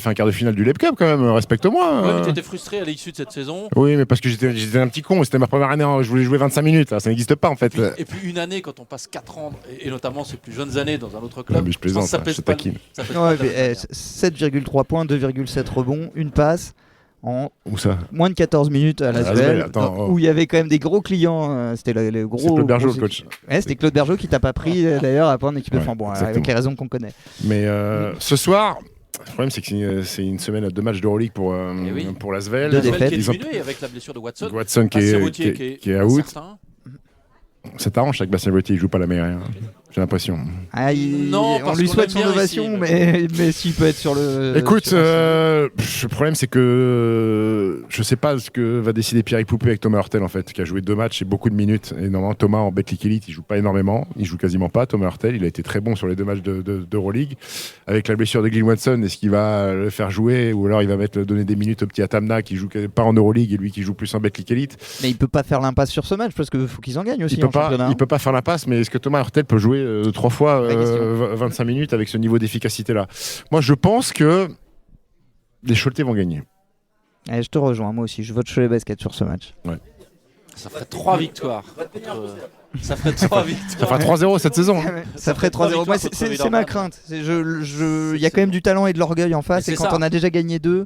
un quart de finale du Leb Cup quand même. Respecte-moi. Ouais, mais tu étais frustré à l'issue de cette saison. Oui, mais parce que j'étais un petit con. C'était ma première année. Je voulais jouer 25 minutes. Là. Ça n'existe pas en fait. Et puis une année, quand on passe 4 ans, et notamment ces plus jeunes années dans un autre club. Non, mais je plaisante. Ça pèse pas. 7,3 points, 2,7 rebonds, une passe. En Où ça moins de 14 minutes à Lasvel, où il y avait quand même des gros clients. C'était le gros. C'est Claude Bergeau, le coach. Ouais, c'était Claude Bergeau qui t'a pas pris d'ailleurs à prendre une équipe de fin. Bon, avec les raisons qu'on connaît. Mais ce soir, le problème c'est que c'est une semaine à 2 matchs d'Euroleague pour Lasvel. 2 défaites. Qui est diminué avec la blessure de Watson. Watson qui est out. Ça t'arrange avec Bastien Vautier, il joue pas la meilleure. J'ai l'impression. On lui souhaite son ovation, mais s'il peut être sur le. Écoute, le problème c'est que je sais pas ce que va décider Pierrick Poupé avec Thomas Hurtel en fait, qui a joué 2 matchs et beaucoup de minutes. Et normalement Thomas en Betclic Elite, il joue pas énormément, il joue quasiment pas. Thomas Hurtel, il a été très bon sur les 2 matchs d'Euroleague. Avec la blessure de Glyn Watson, est-ce qu'il va le faire jouer ou alors il va donner des minutes au petit Atamna qui joue pas en Euroleague et lui qui joue plus en Betclic Elite. Mais il peut pas faire l'impasse sur ce match parce qu'il faut qu'ils en gagnent aussi. Il peut pas faire l'impasse, mais est-ce que Thomas Hurtel peut jouer 3 fois 25 minutes avec ce niveau d'efficacité là? Moi je pense que les Choletais vont gagner. Je te rejoins, moi aussi, je vote Cholet Basket sur ce match. Ouais. Ça ferait 3 victoires. Ça ferait 3 victoires. Ça fera 3-0 cette saison. Ça ferait 3-0. Moi, c'est ma crainte. Il y a quand même du talent et de l'orgueil en face. Et quand on a déjà gagné 2,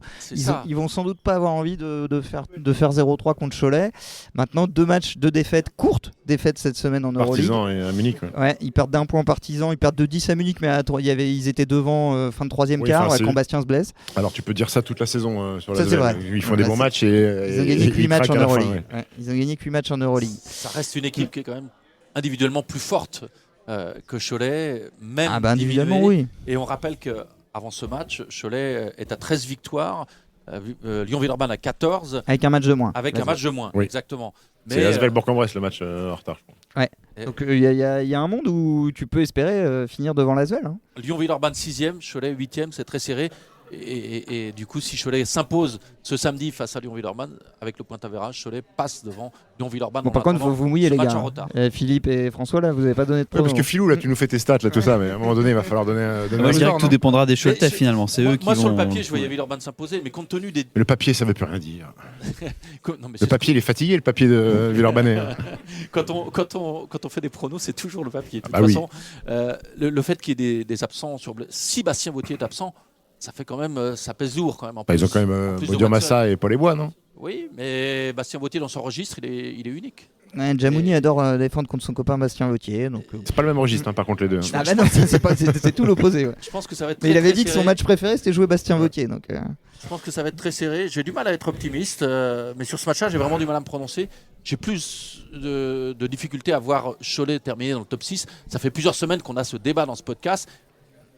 ils vont sans doute pas avoir envie de faire 0-3 contre Cholet. Maintenant, 2 matchs, 2 défaites courtes. Défaites cette semaine en Euroleague. Partizan et à Munich. Ouais, ils perdent d'1 point en Partizan. Ils perdent de 10 à Munich, mais ils étaient devant fin de 3e quart quand Bastien se blesse. Alors tu peux dire ça toute la saison sur la c'est vrai. Ils font des bons matchs et ils ont gagné que 8 matchs en Euroleague. Ils ont gagné que 8 matchs en Euroleague. Ça reste une équipe qui est quand même individuellement plus forte que Cholet, même individuellement, oui. Et on rappelle qu'avant ce match, Cholet est à 13 victoires, Lyon-Villeurbanne à 14. Avec un match de moins. Avec un match de moins, oui. Exactement. C'est Lasvel-Bourg-en-Bresse le match en retard, je pense. Ouais. Donc il y a un monde où tu peux espérer finir devant Lasvel. Hein. Lyon-Villeurbanne 6e, Cholet 8e, c'est très serré. Et du coup, si Cholet s'impose ce samedi face à Lyon-Villeurbanne, avec le point d'avérage, Cholet passe devant Lyon-Villeurbanne. Bon, par contre, vous mouillez les gars. Philippe et François, là, vous n'avez pas donné de prono. Parce que Philou, là, tu nous fais tes stats, là, tout ça, mais à un moment donné, il va falloir donner je dirais que tout dépendra des Choletais finalement. C'est eux qui moi, vont. sur le papier, je voyais Villeurbanne s'imposer, mais compte tenu des. Mais le papier, ça veut plus rien dire. Le papier, il est fatigué, le papier de Villeurbanais. Quand on fait des pronos, c'est toujours le papier. De toute façon, le fait qu'il y ait des absents si Bastien Vautier est absent, ça fait quand même, ça pèse lourd quand même. Ils ont quand même Baudio Massa et Paul Ebois, non? Oui, mais Bastien Vautier dans son registre, il est unique. Ouais, Jamouni adore défendre contre son copain Bastien Vautier. C'est pas le même registre, par contre, les deux. Non, c'est tout l'opposé. Ouais. Je pense que ça va être. Mais il avait dit que son match préféré c'était jouer Bastien Vautier. Donc, je pense que ça va être très serré. J'ai du mal à être optimiste, mais sur ce match-là, j'ai vraiment du mal à me prononcer. J'ai plus de difficultés à voir Cholet terminer dans le top 6. Ça fait plusieurs semaines qu'on a ce débat dans ce podcast.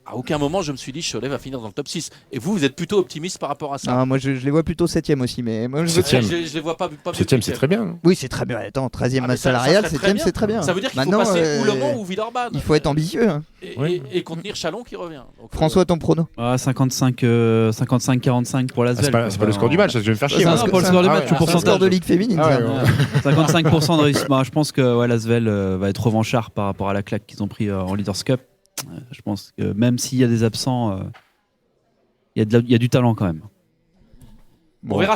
À aucun moment je me suis dit Cholet va finir dans le top 6. Et vous êtes plutôt optimiste par rapport à ça? Non, moi je les vois plutôt 7ème aussi. Mais moi, je les vois pas 7ème, c'est très bien. Oui, c'est très bien. Attends, 13ème masse salariale, 7ème, c'est très bien. Ça veut dire qu'il faut passer ou Le Mans ou Villeurbanne. Il faut être ambitieux. Hein. Et contenir Chalon qui revient. Donc, François, ton prono? 55-45 pour l'Asvel. C'est pas le score du match, ça je vais me faire chier. Non, pas le score du match, le pourcentage. Score de Ligue féminine. 55% de réussite. Je pense que l'Asvel va être revanchard par rapport à la claque qu'ils ont pris en Leaders Cup. Je pense que même s'il y a des absents, il y a du talent quand même. Bon. On verra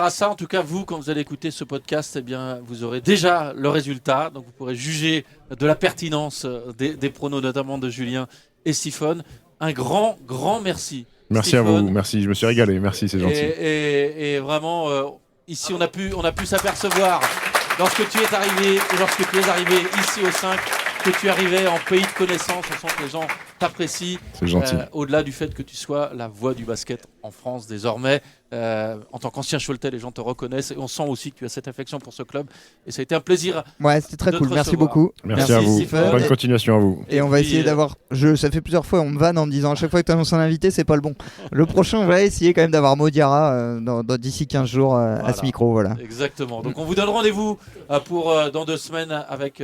ça. En tout cas, vous, quand vous allez écouter ce podcast, eh bien, vous aurez déjà le résultat. Donc, vous pourrez juger de la pertinence des pronos, notamment de Julien et Stephen. Un grand merci. Merci Stephen. à vous. Merci. Je me suis régalé. Merci, c'est gentil. Et vraiment, ici, on a pu s'apercevoir lorsque tu es arrivé ici au 5. Que tu arrivais en pays de connaissance, on sent que les gens t'apprécie. C'est gentil. Au-delà du fait que tu sois la voix du basket en France désormais. En tant qu'ancien Choletais, les gens te reconnaissent et on sent aussi que tu as cette affection pour ce club. Et ça a été un plaisir. Ouais, c'était très cool. Merci beaucoup. Merci à vous. Bonne continuation à vous. Et on va essayer d'avoir. Ça fait plusieurs fois, on me vanne en me disant à chaque fois que tu annonces un invité, c'est pas le bon. Le prochain, on va essayer quand même d'avoir Modiara d'ici 15 jours à ce micro. Voilà. Exactement. Donc on vous donne rendez-vous pour dans 2 semaines avec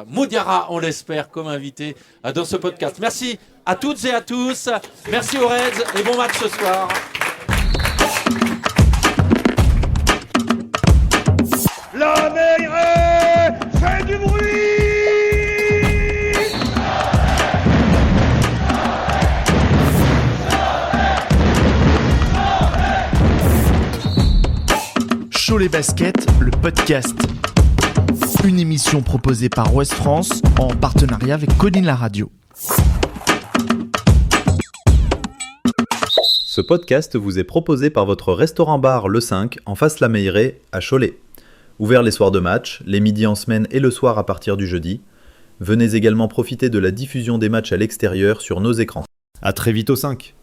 Modiara, on l'espère, comme invité dans ce podcast. Merci à toutes et à tous. Merci aux Reds et bon match ce soir. La Meilleraie fait du bruit. Cholet Basket, le podcast. Une émission proposée par Ouest France en partenariat avec Colline la radio. Ce podcast vous est proposé par votre restaurant-bar Le 5 en face la Meilleraie à Cholet. Ouvert les soirs de match, les midis en semaine et le soir à partir du jeudi. Venez également profiter de la diffusion des matchs à l'extérieur sur nos écrans. À très vite au 5.